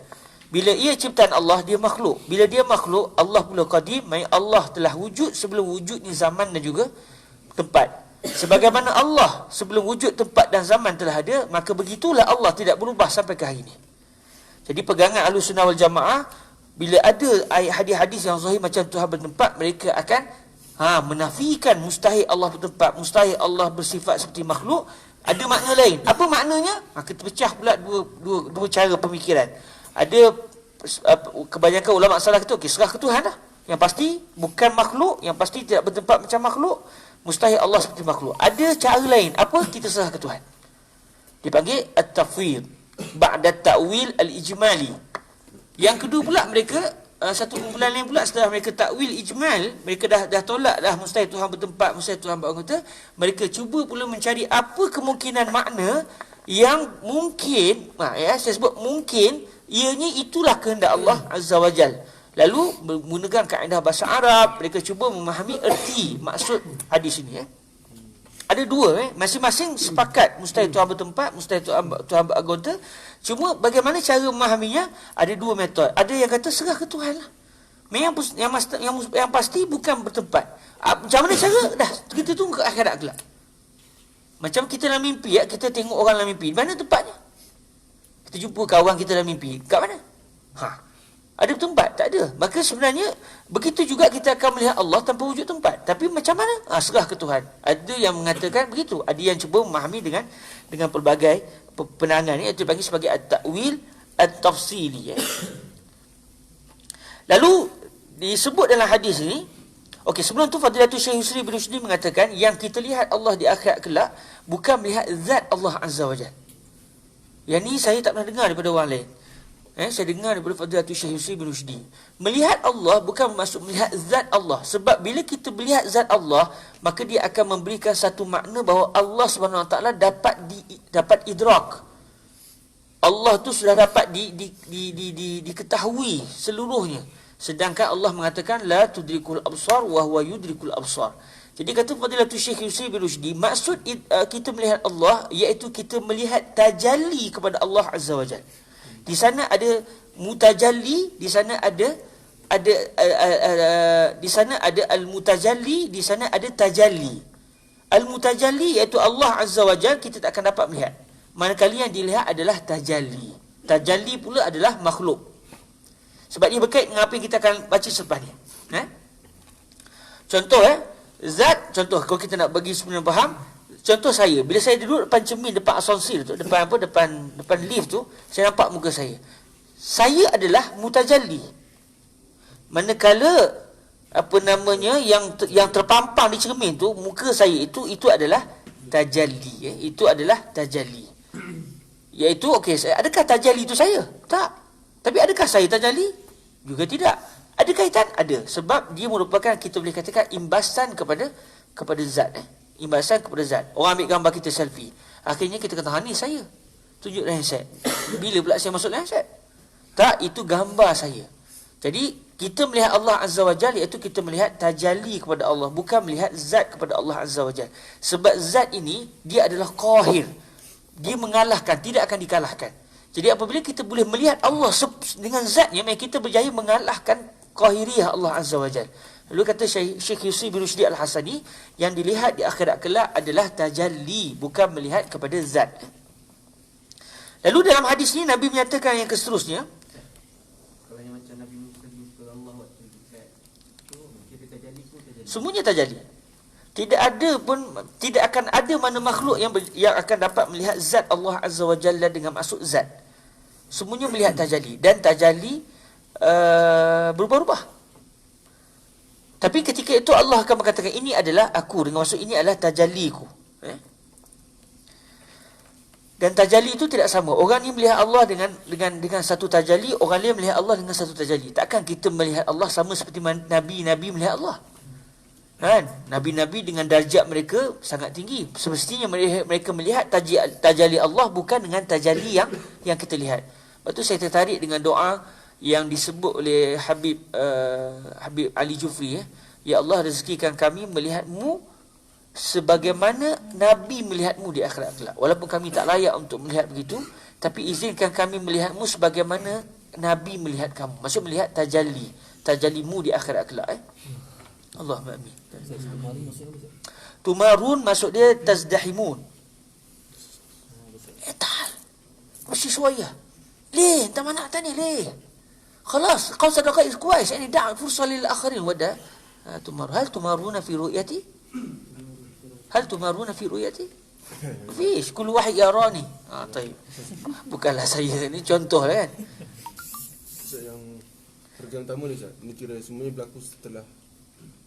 Bila ia ciptaan Allah, dia makhluk. Bila dia makhluk, Allah pula qadim, Allah telah wujud sebelum wujudnya zaman dan juga tempat. Sebagaimana Allah sebelum wujud tempat dan zaman telah ada, maka begitulah Allah tidak berubah sampai ke hari ini. Jadi pegangan Ahlussunnah wal Jamaah, bila ada hadis-hadis yang zahir macam Tuhan bertempat, mereka akan menafikan mustahil Allah bertempat, mustahil Allah bersifat seperti makhluk. Ada makna lain. Apa maknanya? Kita pecah pula dua cara pemikiran. Ada kebanyakan ulama salah kata, okey, serah ke Tuhan lah. Yang pasti bukan makhluk, yang pasti tidak bertempat macam makhluk, mustahil Allah seperti makhluk. Ada cara lain. Apa? Kita serah ke Tuhan. Dipanggil at-tafwid ba'da ta'wil al-ijmali. Yang kedua pula, mereka satu kumpulan lain pula, setelah mereka takwil ijmal, mereka dah tolak dah mustahil Tuhan bertempat, mustahil Tuhan beranggota, mereka cuba pula mencari apa kemungkinan makna yang mungkin, saya sebut mungkin, ianya itulah kehendak Allah Azza wa Jal. Lalu menggunakan kaedah bahasa Arab, mereka cuba memahami erti maksud hadis ini. Ada dua, masing-masing sepakat mustahil Tuhan bertempat, mustahil Tuhan beranggota. Cuma bagaimana cara memahaminya? Ada dua metod. Ada yang kata serah ke Tuhan lah. Yang pasti bukan bertempat. Macam mana cara? Dah, kita tunggu ke akhirat kelak. Macam kita dalam mimpi, kita tengok orang dalam mimpi. Mana tempatnya? Kita jumpa kawan kita dalam mimpi. Kat mana? Ada tempat? Tak ada. Maka sebenarnya begitu juga kita akan melihat Allah tanpa wujud tempat. Tapi macam mana? Serah ke Tuhan. Ada yang mengatakan begitu. Ada yang cuba memahami dengan pelbagai penangan. Itu dipanggil sebagai at-ta'wil at-tafsili. Lalu disebut dalam hadis ini, okey, sebelum tu Fadilatul Syekh Yusri bin Rushdi mengatakan yang kita lihat Allah di akhirat kelak bukan melihat zat Allah Azza wa Jalla. Yang ni saya tak pernah dengar daripada orang lain. Saya dengar daripada Fadilatul Syekh Yusri bin Rushdi. Melihat Allah bukan bermaksud melihat zat Allah. Sebab bila kita melihat zat Allah, maka dia akan memberikan satu makna bahawa Allah SWT dapat idrak. Allah tu sudah dapat diketahui seluruhnya. Sedangkan Allah mengatakan la tudrikul absar wa huwa yudrikul absar. Jadi kata Fadilatul Syekh Yusri bin Rushdi, maksud kita melihat Allah iaitu kita melihat tajalli kepada Allah Azza wa Jalla. Di sana ada mutajalli, di sana ada al-mutajalli, di sana ada tajalli. Al-mutajalli iaitu Allah Azza wa Jalla kita tak akan dapat melihat. Manakala yang dilihat adalah tajalli. Tajalli pula adalah makhluk. Sebab dia berkait dengan apa yang kita akan baca selepas ni. Contoh zat, contoh kalau kita nak bagi sebenarnya faham, Contoh saya, bila saya duduk depan cermin, depan asonsir tu, depan lift tu, saya nampak muka saya. Saya adalah mutajalli. Manakala yang terpampang di cermin tu, muka saya itu adalah tajalli, itu adalah tajalli. Iaitu adakah tajalli itu saya? Tak. Tapi adakah saya tajalli? Juga tidak. Ada kaitan? Ada. Sebab dia merupakan, kita boleh katakan, imbasan kepada zat. Imbasan kepada zat. Orang ambil gambar kita selfie. Akhirnya kita kata, ni saya. Tunjuk dalam handset. Bila pula saya masuk dalam handset? Tak, itu gambar saya. Jadi, kita melihat Allah Azza wa Jalla, iaitu kita melihat tajalli kepada Allah. Bukan melihat zat kepada Allah Azza wa Jalla. Sebab zat ini, dia adalah qahir. Dia mengalahkan, tidak akan dikalahkan. Jadi apabila kita boleh melihat Allah dengan zatnya, kita berjaya mengalahkan qahiriyah Allah Azza wa Jalla. Lalu kata Syekh Yusri bin Rushdi Al-Hasani, yang dilihat di akhirat kelak adalah tajalli, bukan melihat kepada zat. Lalu dalam hadis ni Nabi menyatakan yang seterusnya, kalau yang macam Nabi Musa jumpa Allah waktu dekat tu, kita tajalli pun tajalli. semuanya tajalli. Tidak akan ada mana makhluk yang akan dapat melihat zat Allah Azza wa Jalla dengan maksud zat. Semuanya melihat tajalli, dan tajalli berubah-ubah. Tapi ketika itu Allah akan mengatakan, ini adalah aku, dengan maksud ini adalah tajalliku. Dan tajalli itu tidak sama. Orang ni melihat Allah dengan satu tajalli, orang lain melihat Allah dengan satu tajalli. Takkan kita melihat Allah sama seperti Nabi melihat Allah. Kan? Nabi-nabi dengan darjat mereka sangat tinggi. Semestinya mereka melihat tajalli Allah bukan dengan tajalli yang kita lihat. Lepas tu saya tertarik dengan doa yang disebut oleh Habib Ali Jufri. Ya Allah, rezekikan kami melihatmu sebagaimana Nabi melihatmu di akhirat kelak. Walaupun kami tak layak untuk melihat begitu, tapi izinkan kami melihatmu sebagaimana Nabi melihat kamu. Maksud melihat tajallimu di akhirat kelak. Allahumma amin. Tumarun maksud dia tazdahimun. Tak. Mesti suaya. Leh, entah mana tanya leh. Khalas, kau sadaqah kuais. Yani da' fursah lil akharin wada. Hal tumaruna fi ru'yati? Hal tumaruna fi ru'yati? Fish, kullu wahid yarani. Taib. Bukanlah saya ni contoh lah kan. Yang perjalanan pertama ni Ustaz, ni kira semuanya berlaku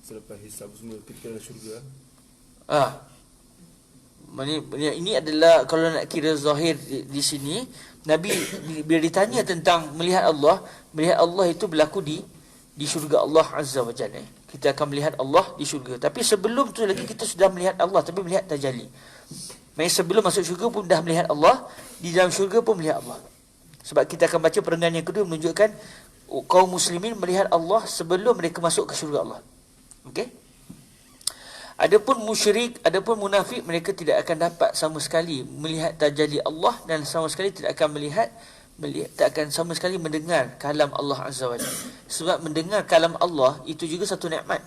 selepas hisab semua ketika dalam syurga. Ini adalah, kalau nak kira zahir di sini, Nabi bila ditanya tentang melihat Allah itu berlaku di syurga Allah Azza wa Jalla. Kita akan melihat Allah di syurga. Tapi sebelum tu lagi kita sudah melihat Allah, tapi melihat tajalli. Maksudnya sebelum masuk syurga pun dah melihat Allah, di dalam syurga pun melihat Allah. Sebab kita akan baca perenggan yang kedua menunjukkan kaum muslimin melihat Allah sebelum mereka masuk ke syurga Allah. Okey? Adapun musyrik, adapun munafik, mereka tidak akan dapat sama sekali melihat tajalli Allah, dan sama sekali tidak akan tak akan sama sekali mendengar kalam Allah Azza wa Jalla. Sebab mendengar kalam Allah itu juga satu nikmat.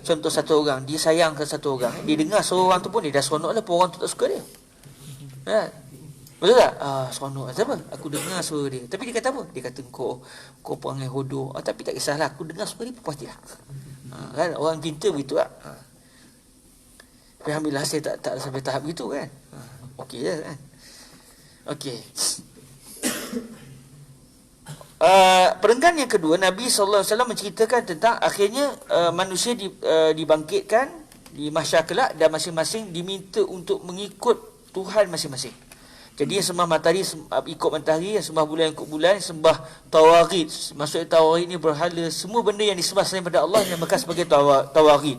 Contoh satu orang, dia sayang ke satu orang, dia dengar seorang tu pun dia dah seronok lah, pun orang tu tak suka dia. Betul tak? Seronok. Apa? Aku dengar suara dia. Tapi dia kata apa? Dia kata kau perangai hodoh. Tapi tak kisahlah, aku dengar suara dia puas hatilah. Kan? Orang cinta begitu lah. Tapi alhamdulillah saya tak sampai tahap begitu kan. Okey je kan. Okey. Perenggan yang kedua, Nabi SAW menceritakan tentang akhirnya manusia dibangkitkan di mahsyar kelak, dan masing-masing diminta untuk mengikut Tuhan masing-masing. Jadi yang sembah matahari ikut matahari, yang sembah bulan ikut bulan, yang sembah tawaghid. Maksudnya tawaghid ni berhala, semua benda yang disembah selain daripada Allah yang bekas sebagai tawaghid.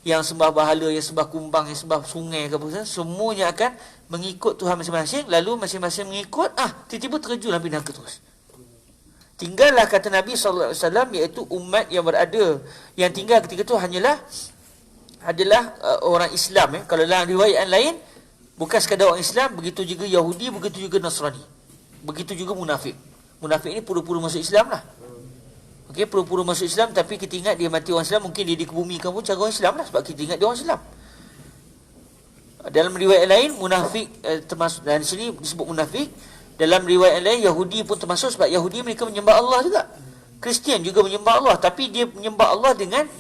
Yang sembah bahala, yang sembah kumbang, yang sembah sungai ke apa, semuanya akan mengikut Tuhan masing-masing. Lalu masing-masing mengikut, tiba-tiba terjunlah neraka terus. Tinggallah kata Nabi SAW, iaitu umat yang berada, yang tinggal ketika itu adalah orang Islam. Kalau dalam riwayat lain, bukan sekadar orang Islam, begitu juga Yahudi, begitu juga Nasrani, begitu juga munafik. Munafik ini pura-pura masuk Islam lah. Okey, pura-pura masuk Islam, tapi kita ingat dia mati orang Islam, mungkin dia dikebumikan pun cara orang Islam lah, sebab kita ingat dia orang Islam. Dalam riwayat lain, munafik termasuk, dan di sini disebut munafik. Dalam riwayat lain, Yahudi pun termasuk, sebab Yahudi mereka menyembah Allah juga. Kristian juga menyembah Allah, tapi dia menyembah Allah dengan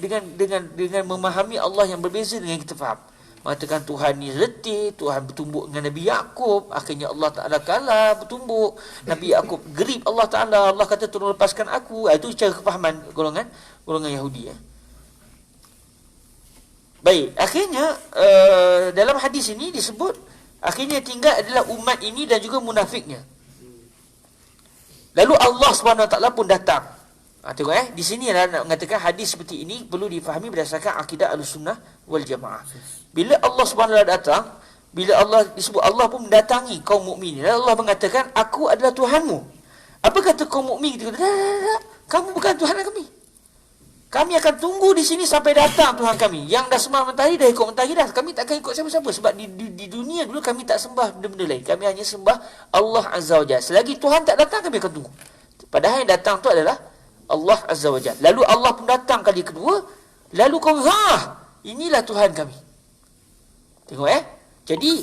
memahami Allah yang berbeza dengan yang kita faham. mengatakan Tuhan ni letih, Tuhan bertumbuk dengan Nabi Yaqub, akhirnya Allah Ta'ala kalah bertumbuk, Nabi Yaqub gerib Allah Ta'ala, Allah kata tolong lepaskan aku. Itu cara kefahaman golongan Yahudi. Baik, akhirnya dalam hadis ini disebut akhirnya tinggal adalah umat ini dan juga munafiknya. Lalu Allah SWT pun datang. Tengok di sini adalah nak mengatakan hadis seperti ini perlu difahami berdasarkan akidah Ahlussunnah wal Jamaah. Bila Allah SWT datang, bila Allah disebut Allah pun mendatangi kaum mukminin. Lalu Allah mengatakan, aku adalah Tuhanmu. Apa kata kaum mukmin? Dia kata, tak, kamu bukan Tuhan kami. Kami akan tunggu di sini sampai datang Tuhan kami. Yang dah sembah mentari, dah ikut mentari dah. Kami tak akan ikut siapa-siapa. Sebab di dunia dulu kami tak sembah benda-benda lain. Kami hanya sembah Allah Azza wa Jalla. Selagi Tuhan tak datang, kami akan tunggu. Padahal yang datang tu adalah Allah Azza wa Jalla. Lalu Allah pun datang kali kedua. Lalu kau, inilah Tuhan kami. Tengok Jadi,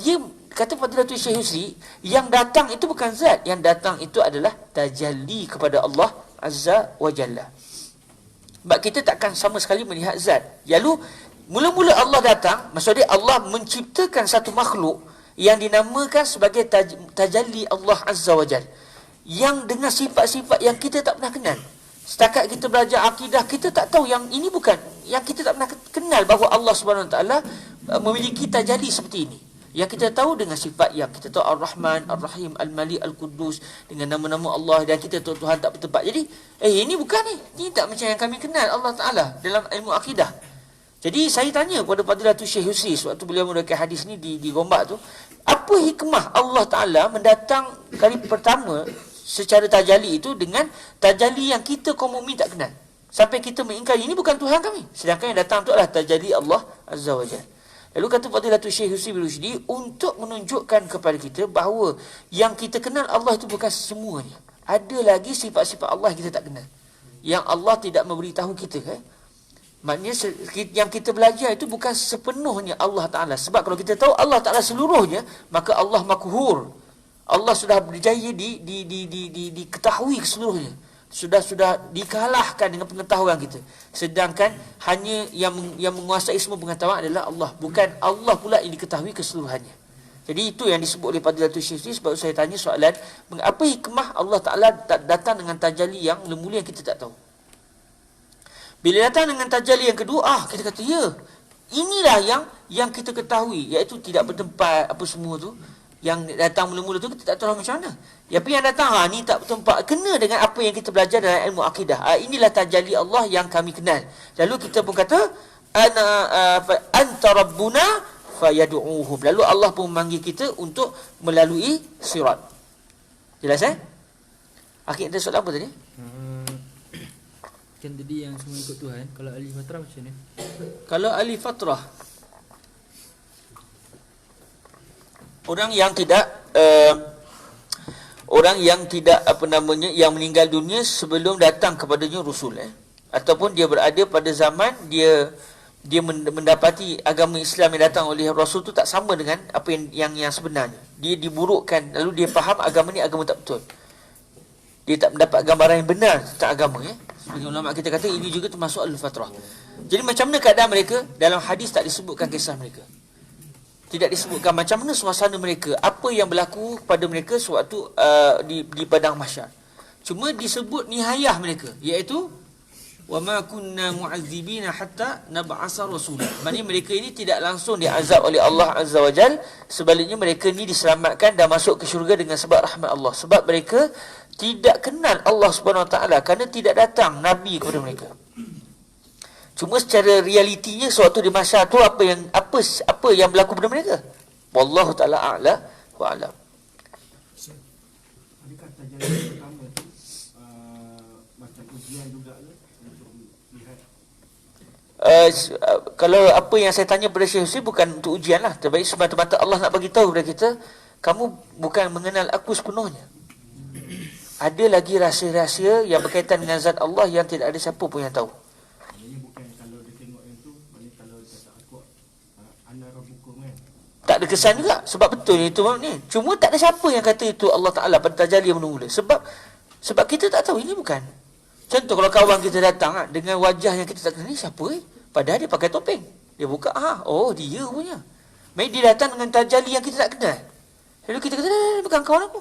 dia kata Fadilatul Syekh Yusri, yang datang itu bukan zat. Yang datang itu adalah tajalli kepada Allah Azza wa Jalla. Sebab kita takkan sama sekali melihat zat. Lalu, mula-mula Allah datang, maksudnya Allah menciptakan satu makhluk yang dinamakan sebagai tajalli Allah Azza wa Jal. Yang dengan sifat-sifat yang kita tak pernah kenal. Setakat kita belajar akidah, kita tak tahu yang ini bukan. Yang kita tak pernah kenal bahawa Allah SWT memiliki tajalli seperti ini. Yang kita tahu dengan sifat yang kita tahu Ar-Rahman, Ar-Rahim, Al-Malik, Al-Quddus, dengan nama-nama Allah, dan kita tahu Tuhan tak bertempat. Jadi, ini bukan ni. Ini tak macam yang kami kenal Allah Ta'ala dalam ilmu akidah. Jadi, saya tanya kepada Fadilatul Syekh Yusri, sewaktu beliau meriwayatkan hadis ni di Gombak tu, apa hikmah Allah Ta'ala mendatang kali pertama secara tajalli itu dengan tajalli yang kita kaum mukmin tak kenal. Sampai kita mengingkari, ini bukan Tuhan kami. Sedangkan yang datang tu adalah tajalli Allah Azza wa Jalla. Lalu kata Fadilatul Syekh Yusri bin Rushdi, untuk menunjukkan kepada kita bahawa yang kita kenal Allah itu bukan semuanya. Ada lagi sifat-sifat Allah yang kita tak kenal. Yang Allah tidak memberitahu kita. Maknanya yang kita belajar itu bukan sepenuhnya Allah Ta'ala. Sebab kalau kita tahu Allah Ta'ala seluruhnya, maka Allah makhur. Allah sudah berjaya diketahui keseluruhnya. Sudah dikalahkan dengan pengetahuan kita. Sedangkan hanya yang menguasai semua pengetahuan adalah Allah. Bukan Allah pula yang diketahui keseluruhannya. Jadi itu yang disebut oleh Fadilatul Syekh. Sebab saya tanya soalan, apa hikmah Allah Ta'ala datang dengan tajalli yang lemuli yang kita tak tahu. Bila datang dengan tajalli yang kedua, kita kata, ya, inilah yang kita ketahui, iaitu tidak bertempat apa semua tu. Yang datang mula-mula tu kita tak tahu macam mana. Tapi yang datang ni tak bertempat, kena dengan apa yang kita belajar dalam ilmu akidah. Inilah tajalli Allah yang kami kenal. Lalu kita pun kata, anta rabbuna fayadu'uhum. Lalu Allah pun memanggil kita untuk melalui sirat. Jelas Akhir ada soalan apa tadi? Kan tadi yang semua ikut Tuhan. Kalau ahli fatrah macam mana? Kalau ahli fatrah, orang yang tidak yang meninggal dunia sebelum datang kepadanya Rasul, ataupun dia berada pada zaman dia mendapati agama Islam yang datang oleh Rasul tu tak sama dengan apa yang sebenarnya. Dia diburukkan, lalu dia faham agama ni agama tak betul. Dia tak mendapat gambaran yang benar tentang agama. Sebagai ulama kita kata ini juga termasuk al-fatrah. Jadi macam mana keadaan mereka? Dalam hadis tak disebutkan kisah mereka. Tidak disebutkan macam mana suasana mereka, apa yang berlaku kepada mereka sewaktu di padang mahsyar. Cuma disebut nihayah mereka, iaitu wa ma kunna mu'azzibina hatta nab'asa rasula. Maknanya mereka ini tidak langsung diazab oleh Allah Azza wa Jal, sebaliknya mereka ini diselamatkan dan masuk ke syurga dengan sebab rahmat Allah. Sebab mereka tidak kenal Allah Subhanahu wa taala kerana tidak datang nabi kepada mereka. Cuma secara realitinya sewaktu di mahsyar tu apa yang berlaku pada mereka. Wallahu taala a'la wa a'lam. Adakah tajalli pertama tu macam ujian juga ke untuk lihat? Kalau apa yang saya tanya pada Syekh Hussein bukan untuk ujian lah. Terbaik semata-mata Allah nak bagi tahu kepada kita, kamu bukan mengenal aku sepenuhnya. Ada lagi rahsia-rahsia yang berkaitan dengan zat Allah yang tidak ada siapa pun yang tahu. Tak ada kesan juga. Sebab betul itu ni. Cuma tak ada siapa yang kata itu Allah Ta'ala pada tajalli yang mula-mula. Sebab kita tak tahu ini bukan. Contoh kalau kawan kita datang dengan wajah yang kita tak kenal, ni siapa Padahal dia pakai topeng. Dia buka, oh dia punya. Main dia datang dengan tajalli yang kita tak kenal. Lalu kita kata, bukan kawan aku.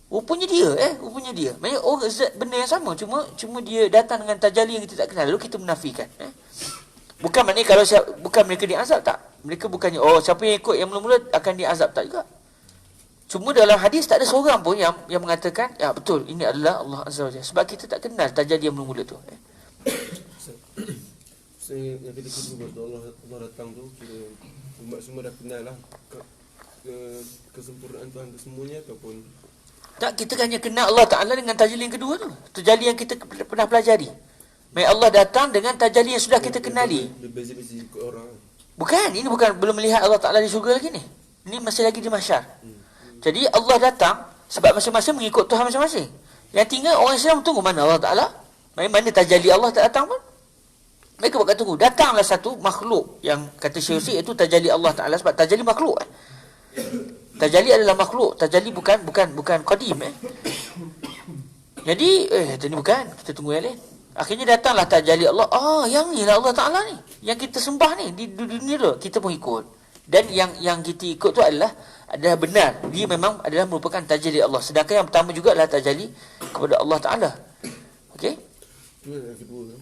Rupanya dia, rupanya dia. Maksudnya benda yang sama, cuma dia datang dengan tajalli yang kita tak kenal. Lalu kita menafikan. Bukan maknanya kalau bukan mereka diazab, tak. Mereka bukannya, siapa yang ikut yang mula-mula akan diazab, tak juga. Cuma dalam hadis tak ada seorang pun yang mengatakan, ya betul, ini adalah Allah Azza wa Jalla. Sebab kita tak kenal tajalli yang mula-mula tu. Yang kita sebut Allah datang tu, kira umat semua dah kenal lah kesempurnaan Tuhan itu semuanya ataupun tak, kita hanya kenal Allah Ta'ala dengan tajalli yang kedua tu. Tajalli yang kita pernah pelajari. Maksudnya Allah datang dengan tajalli yang sudah kita kenali. Beza-beza ikut orang. Bukan, ini belum melihat Allah Ta'ala di syurga lagi ni. Ini masih lagi di mahsyar. Jadi Allah datang sebab masing-masing mengikut Tuhan masing-masing. Yang tinggal orang Islam tunggu mana Allah Ta'ala. Mana tajalli Allah tak datang pun. Mereka buat tunggu. Datanglah satu makhluk yang kata Syekh iaitu tajalli Allah Ta'ala. Sebab tajalli makhluk. Tajalli adalah makhluk. Tajalli bukan qadim. Jadi, ini bukan. Kita tunggu yang lain. Akhirnya datanglah tajalli Allah. Yang ni lah Allah Ta'ala ni. Yang kita sembah ni. Di dunia tu. Kita pun ikut. Dan yang kita ikut tu adalah benar. Dia memang adalah merupakan tajalli Allah. Sedangkan yang pertama juga adalah tajalli kepada Allah Ta'ala. Okey? Itu yang kedua.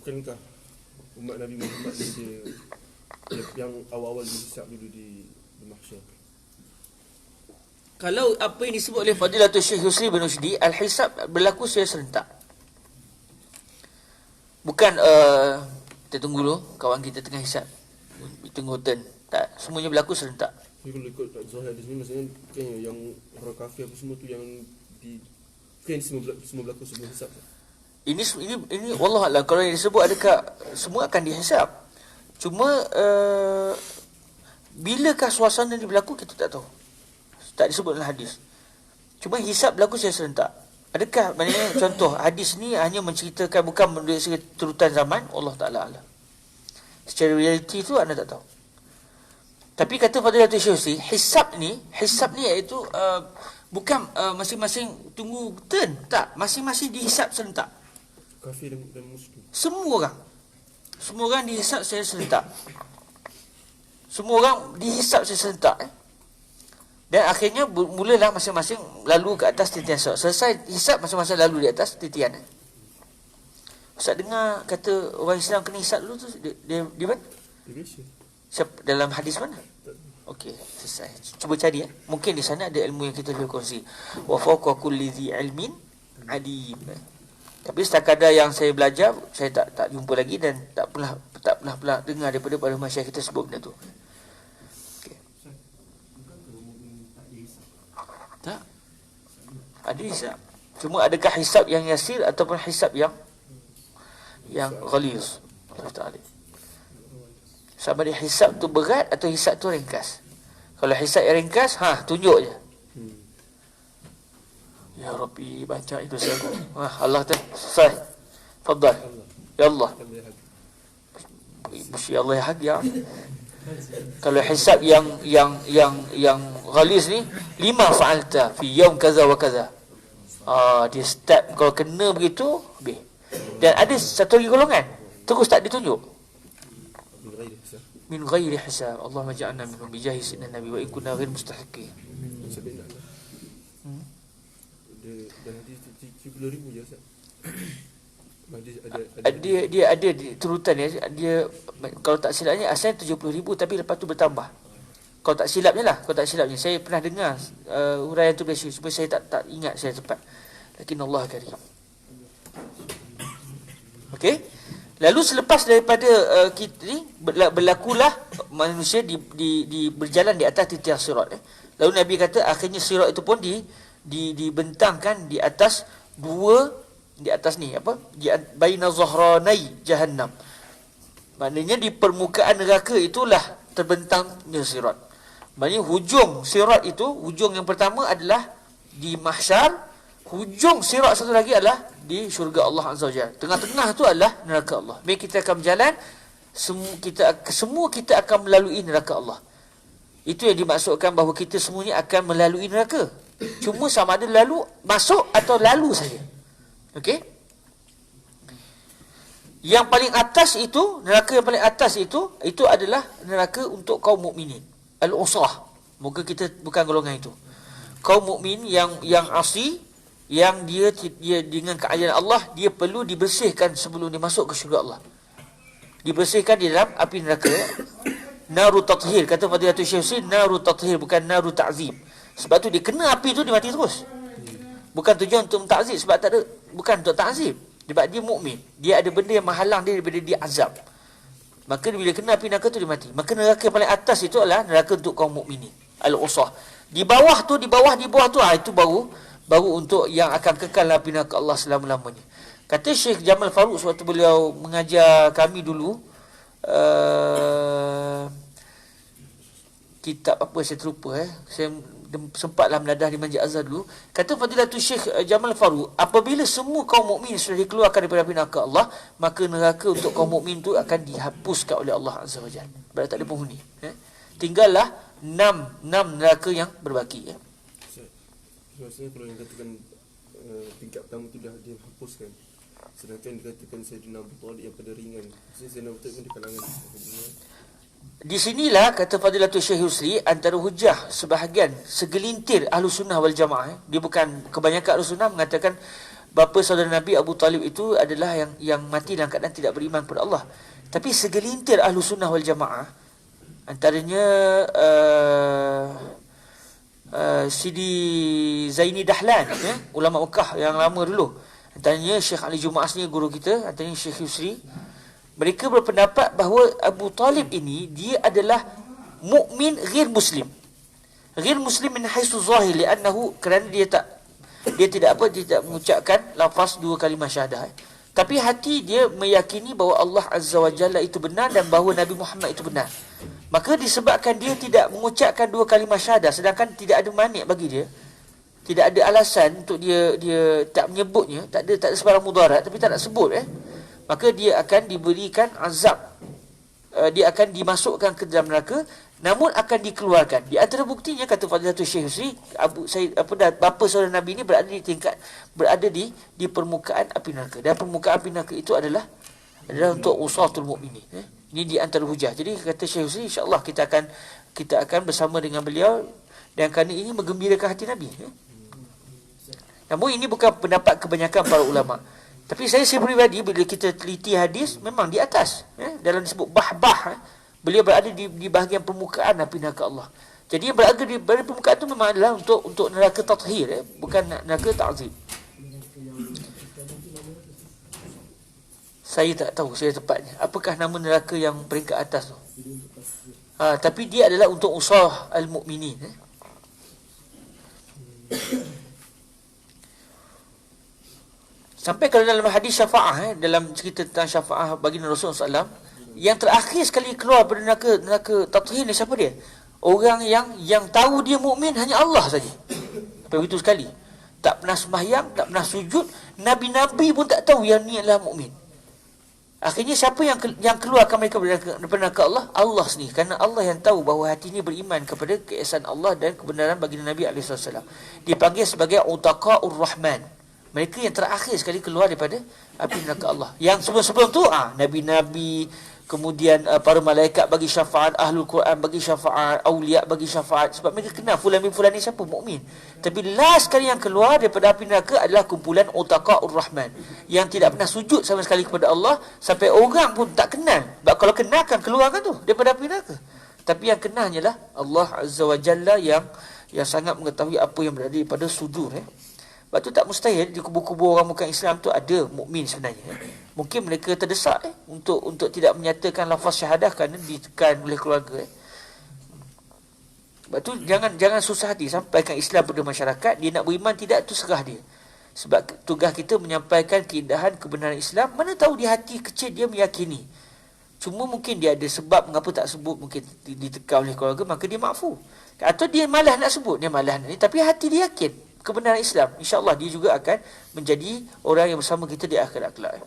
Bukankah umat Nabi Muhammad dia yang awal-awal dihisap dulu di mahsyar? Kalau apa yang disebut oleh Fadilatul Syekh Yusri bin Ushdi, al-hisab berlaku secara serentak. Bukan kita tunggu dulu kawan kita tengah hisap, tunggu turn. Tak, semuanya berlaku serentak. Jadi kalau ikut Zahir di sini maksudnya kan yang orang kafir apa semua tu yang kan semua berlaku sebelum hisap. Ini wallah alam, kalau yang disebut adakah semua akan dihisap. Cuma bilakah suasana ni berlaku kita tak tahu. Tak disebut dalam hadis. Cuma hisap berlaku secara serentak. Adakah maknanya contoh hadis ni hanya menceritakan bukan dari segi turutan zaman, Allah Taala alam. Secara realiti tu anda tak tahu. Tapi kata Fadilatul Syekh, hisap ni iaitu bukan masing-masing tunggu turn, tak, masing-masing dihisap serentak. Kafir dan Muslim. Semua orang dihisap secara serentak. Semua orang dihisap secara serentak. Dan akhirnya mulalah masing-masing lalu ke atas titian sirat. Selesai hisap, masing-masing lalu di atas titian. Ustaz dengar kata orang Islam kena hisap dulu tu, dia mana? Di Malaysia. Dalam hadis mana? Okey, selesai. Cuba cari. Mungkin di sana ada ilmu yang kita boleh kongsi. Wa fawqa kulli dhi ilmin alim. Tapi sekadar yang saya belajar, saya tak jumpa lagi dan tak pernah dengar daripada para masyayikh kita sebut benda tu. Okey. Tak. Ada hisab. Cuma adakah hisab yang yasir ataupun hisab yang ghaliz? Allah sama dia hisab tu berat atau hisab tu ringkas. Kalau hisab yang ringkas, tunjuk je. Ya Rabbi, baca itu saya. Allah tu selesai. Fadal. Ya Allah. Masya Allah ya haq ya. Kalau hisab yang ghalis ni, 5 fa'alta fi yaum kaza wa kaza. Dia start kalau kena begitu, habis. Dan ada satu lagi golongan, terus tak ditunjuk. Min ghairi hisab. Allahumma ja'alna minhum bi jahi sayyidina Nabi wa in kunna ghair mustahiqin. Dan hadis 70,000 je Ustaz. Dia ada di turutan dia kalau tak silapnya asalnya 70,000 tapi lepas tu bertambah. Kalau tak silapnya saya pernah dengar huraian tu biasa, cuma saya tak ingat saya tepat. Lakin Allah karim. Okey. Lalu selepas daripada kita ni berlakulah manusia di berjalan di atas titian sirat. Lalu Nabi kata akhirnya sirat itu pun dibentangkan di atas baina zahranai jahannam. Maknanya di permukaan neraka itulah terbentangnya sirat. Maknanya hujung sirat itu, hujung yang pertama adalah di mahsyar, hujung sirat satu lagi adalah di syurga Allah Azza wa Jalla. Tengah-tengah tu adalah neraka Allah. Bila kita akan berjalan, semua kita akan melalui neraka Allah. Itu yang dimaksudkan bahawa kita semuanya akan melalui neraka. Cuma sama ada lalu masuk atau lalu saja. Okey? Yang paling atas itu, neraka yang paling atas itu adalah neraka untuk kaum mukminin. Al-usrah. Moga kita bukan golongan itu. Kaum mukmin yang asi, yang dia dengan keadilan Allah, dia perlu dibersihkan sebelum dia masuk ke syurga Allah. Dibersihkan di dalam api neraka. Naru tathir, kata Fadilatul Syekh Husain, naru tathir, bukan naru ta'zib. Sebab tu dia kena api tu, dia mati terus. Bukan tujuan untuk ta'zib, sebab tak ada, bukan untuk ta'zib. Sebab dia mukmin, dia ada benda yang menghalang dia daripada dia azab. Maka bila kena api neraka tu dia mati. Maka neraka yang paling atas itu adalah neraka untuk kaum mukminin, al-usah. Di bawah tu, itu baru untuk yang akan kekal api neraka Allah selama-lamanya. Kata Syekh Jamal Faruq sewaktu beliau mengajar kami dulu, kitab apa saya terlupa, saya sempatlah menadah di Masjid Azhar dulu. Kata Fadilatul Syekh Jamal Faruq, apabila semua kaum mukmin sudah dikeluarkan daripada api neraka Allah, maka neraka untuk kaum mukmin tu akan dihapuskan oleh Allah Azza wa Jalla. Berarti tak ada penghuni. Tinggallah 6 neraka yang berbaki. Maksudnya kalau yang katakan tingkat pertama tu dah dia hapuskan, sedangkan dikatakan Sayyidina Abu Talib yang pada ringan, maksudnya Sayyidina Abu Talib pun di kalangan. Di sinilah kata Fadilatul Syekh Husri, antara hujah sebahagian segelintir ahlu sunnah wal jamaah, dia bukan kebanyakan ahlu sunnah mengatakan bapa saudara Nabi Abu Talib itu adalah yang mati dalam keadaan tidak beriman kepada Allah. Tapi segelintir ahlu sunnah wal jamaah, antaranya Sidi Zaini Dahlan, ulama Mekah yang lama dulu, antaranya Syekh Ali Jumaah ni guru kita, antaranya Syekh Husri. Mereka berpendapat bahawa Abu Talib ini dia adalah mukmin ghair muslim. Ghair muslim min haitsu zahir, li'annahu, kerana dia tidak mengucapkan lafaz 2 kalimah syahadah. Tapi hati dia meyakini bahawa Allah Azza wa Jalla itu benar dan bahawa Nabi Muhammad itu benar. Maka disebabkan dia tidak mengucapkan 2 kalimah syahadah, sedangkan tidak ada manik bagi dia, tidak ada alasan untuk dia tak menyebutnya, tak ada sebarang mudarat, tapi tak nak sebut, maka dia akan diberikan azab, dia akan dimasukkan ke dalam neraka, namun akan dikeluarkan. Di antara buktinya, kata Fadilatul Syekh Husri, bapa saudara Nabi ini berada di permukaan api neraka, dan permukaan api neraka itu adalah untuk usatul mukminin. Ini di antara hujah. Jadi kata Syekh Husri, insya-Allah kita akan bersama dengan beliau, dan kerana ini menggembirakan hati Nabi. Namun ini bukan pendapat kebanyakan para ulama. Tapi saya pribadi, bila kita teliti hadis, memang di atas, dalam disebut bahbah, beliau berada di bahagian permukaan api neraka Allah. Jadi yang berada di permukaan itu memang adalah untuk neraka tathir, bukan neraka ta'zib. Saya tak tahu saya tepatnya apakah nama neraka yang peringkat atas tu. Tapi dia adalah untuk usah al-mukminin. Sampai kalau dalam hadis syafaah, dalam cerita tentang syafaah bagi Rasulullah SAW, yang terakhir sekali keluar dari neraka tathir ni siapa dia? Orang yang tahu dia mukmin hanya Allah saja. Begitu sekali. Tak pernah sembahyang, tak pernah sujud, nabi-nabi pun tak tahu yang ni adalah mukmin. Akhirnya siapa yang keluarkan mereka daripada neraka Allah? Allah sendiri. Kerana Allah yang tahu bahawa hati ini beriman kepada keesaan Allah dan kebenaran baginda Nabi SAW. Dipanggil sebagai utaqa'ur rahman. Mereka yang terakhir sekali keluar daripada api neraka Allah. Yang sebelum tu nabi-nabi, kemudian para malaikat bagi syafaat, ahlul Quran bagi syafaat, aulia bagi syafaat, sebab mereka kenal fulan bin fulan ni siapa, mukmin. Tapi last sekali yang keluar daripada api neraka adalah kumpulan utaqa'ur rahman, yang tidak pernah sujud sama sekali kepada Allah, sampai orang pun tak kenal. Sebab kalau kenal kan keluar kan tu daripada api neraka. Tapi yang kenal hanyalah Allah Azza wa Jalla yang sangat mengetahui apa yang berada pada sudur. Sebab tu tak mustahil di kubur-kubur orang bukan Islam tu ada mukmin sebenarnya. Mungkin mereka terdesak untuk tidak menyatakan lafaz syahadah kerana ditekan oleh keluarga. Sebab tu jangan susah hati sampaikan Islam pada masyarakat. Dia nak beriman tidak, tu serah dia. Sebab tugas kita menyampaikan keindahan kebenaran Islam. Mana tahu di hati kecil dia meyakini. Cuma mungkin dia ada sebab mengapa tak sebut, mungkin ditekan oleh keluarga, maka dia maafur. Atau dia malas nak sebut, tapi hati dia yakin kebenaran Islam, insya-Allah dia juga akan menjadi orang yang bersama kita di akhirat kelak.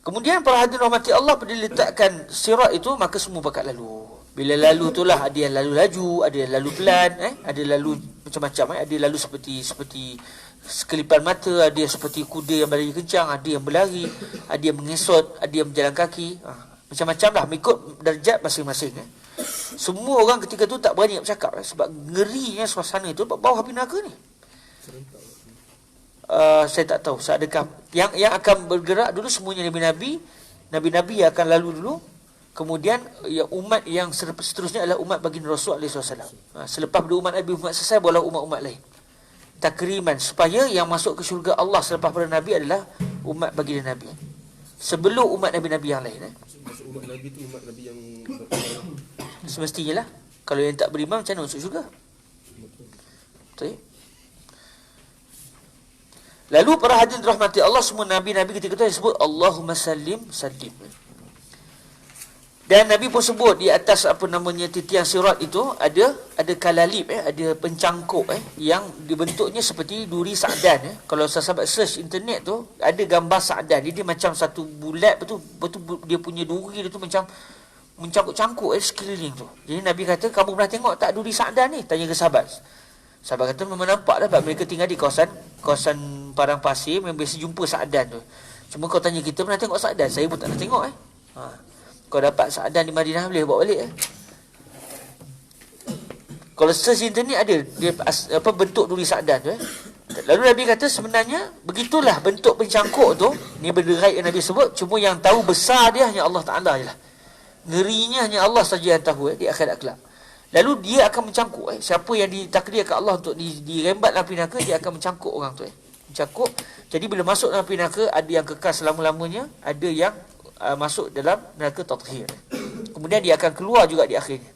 Kemudian para hadirin rahmati Allah, bila diletakkan sirat itu, maka semua bakat lalu. Bila lalu itulah ada yang lalu laju, ada yang lalu pelan, ada lalu macam-macam, ada lalu seperti sekelipan mata, ada yang seperti kuda yang berlari kencang, ada yang berlari, ada yang mengesot, ada yang berjalan kaki. Macam-macam lah, mengikut darjat masing-masing. Semua orang ketika tu tak berani nak bercakap sebab ngerinya suasana itu bawah api neraka ni. Saya tak tahu adakah yang akan bergerak dulu semuanya Nabi-Nabi yang akan lalu dulu. Kemudian umat yang seterusnya adalah umat baginda Rasul SAW. Selepas umat Nabi Muhammad selesai, barulah umat-umat lain. Takriman, supaya yang masuk ke syurga Allah selepas pada Nabi adalah umat baginda Nabi, sebelum umat Nabi-Nabi yang lain. Maksud umat Nabi tu umat Nabi yang Semestinya lah. Kalau yang tak beriman, macam mana masuk syurga? Betul. Lalu para hadirin rahmati Allah, semua Nabi-Nabi ketika itu disebut Allahumma sallim sallim. Dan Nabi pun sebut di atas titian sirat itu ada kalalib, ada pencangkuk yang dibentuknya seperti duri sa'dan. Kalau sahabat search internet tu, ada gambar sa'dan. Dia macam satu bulat, betul dia punya duri tu macam mencangkuk-cangkuk sekeliling tu. Jadi Nabi kata, kamu pernah tengok tak duri sa'dan ni? Tanya ke sahabat. Sahabat kata memang nampak dah, mereka tinggal di kawasan padang pasir, memang biasa jumpa sa'dan tu. Cuma kau tanya kita pernah tengok sa'dan? Saya pun tak pernah tengok. Kau dapat sa'dan di Madinah, boleh bawa balik. Kalau search internet ada dia bentuk duri sa'dan tu. Lalu Nabi kata sebenarnya begitulah bentuk pencangkuk tu. Ni berderai yang Nabi sebut, cuma yang tahu besar dia hanya Allah Ta'ala je lah. Ngerinya hanya Allah saja yang tahu di akhirat kelak. Lalu dia akan mencangkuk. Siapa yang ditakdirkan Allah untuk dirembat dalam api neraka, dia akan mencangkuk orang tu. Mencangkuk. Jadi bila masuk dalam api neraka, ada yang kekal selama-lamanya, ada yang masuk dalam neraka tathir. Kemudian dia akan keluar juga di akhirnya.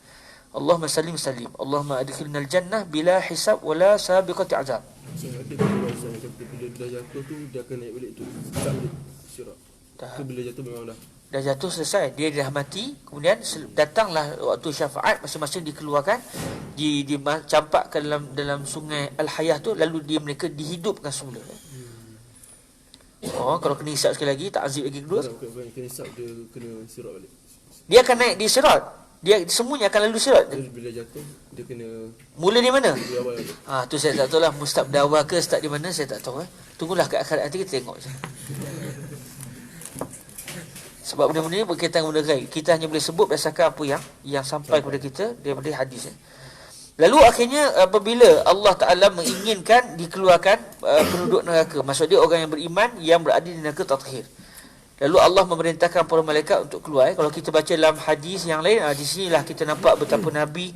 Allahumma sallim sallim. Allahumma adkhilnal jannah bila hisab wala sabiqati azab. Saya ada kawasan bila dah jatuh tu dia akan naik balik tu. Tak balik sirat. Tu bila jatuh memang dah jatuh selesai, dia dah mati. Kemudian datanglah waktu syafaat, masing-masing dikeluarkan, dicampakkan dalam sungai Al-Hayah tu, lalu mereka dihidupkan semula. Kalau kena hisap sekali lagi, ta'zib lagi kedua. Kena hisap, dia kena sirat balik. Dia akan naik di sirat. Dia semuanya akan lalu sirat. Bila jatuh, dia kena mula di mana? Di awal. Tu saya tak tahu lah. Mustaq dakwah ke start di mana, saya tak tahu. Tunggulah ke akhirat nanti kita tengok je. Sebab benda-benda ni berkaitan dengan benda gaib. Kita hanya boleh sebut berdasarkan apa yang sampai kepada kita daripada hadis. Lalu akhirnya apabila Allah Ta'ala menginginkan dikeluarkan penduduk neraka, maksud dia orang yang beriman yang berada di neraka tathir. Lalu Allah memerintahkan para malaikat untuk keluar. Kalau kita baca dalam hadis yang lain, di sinilah kita nampak betapa Nabi,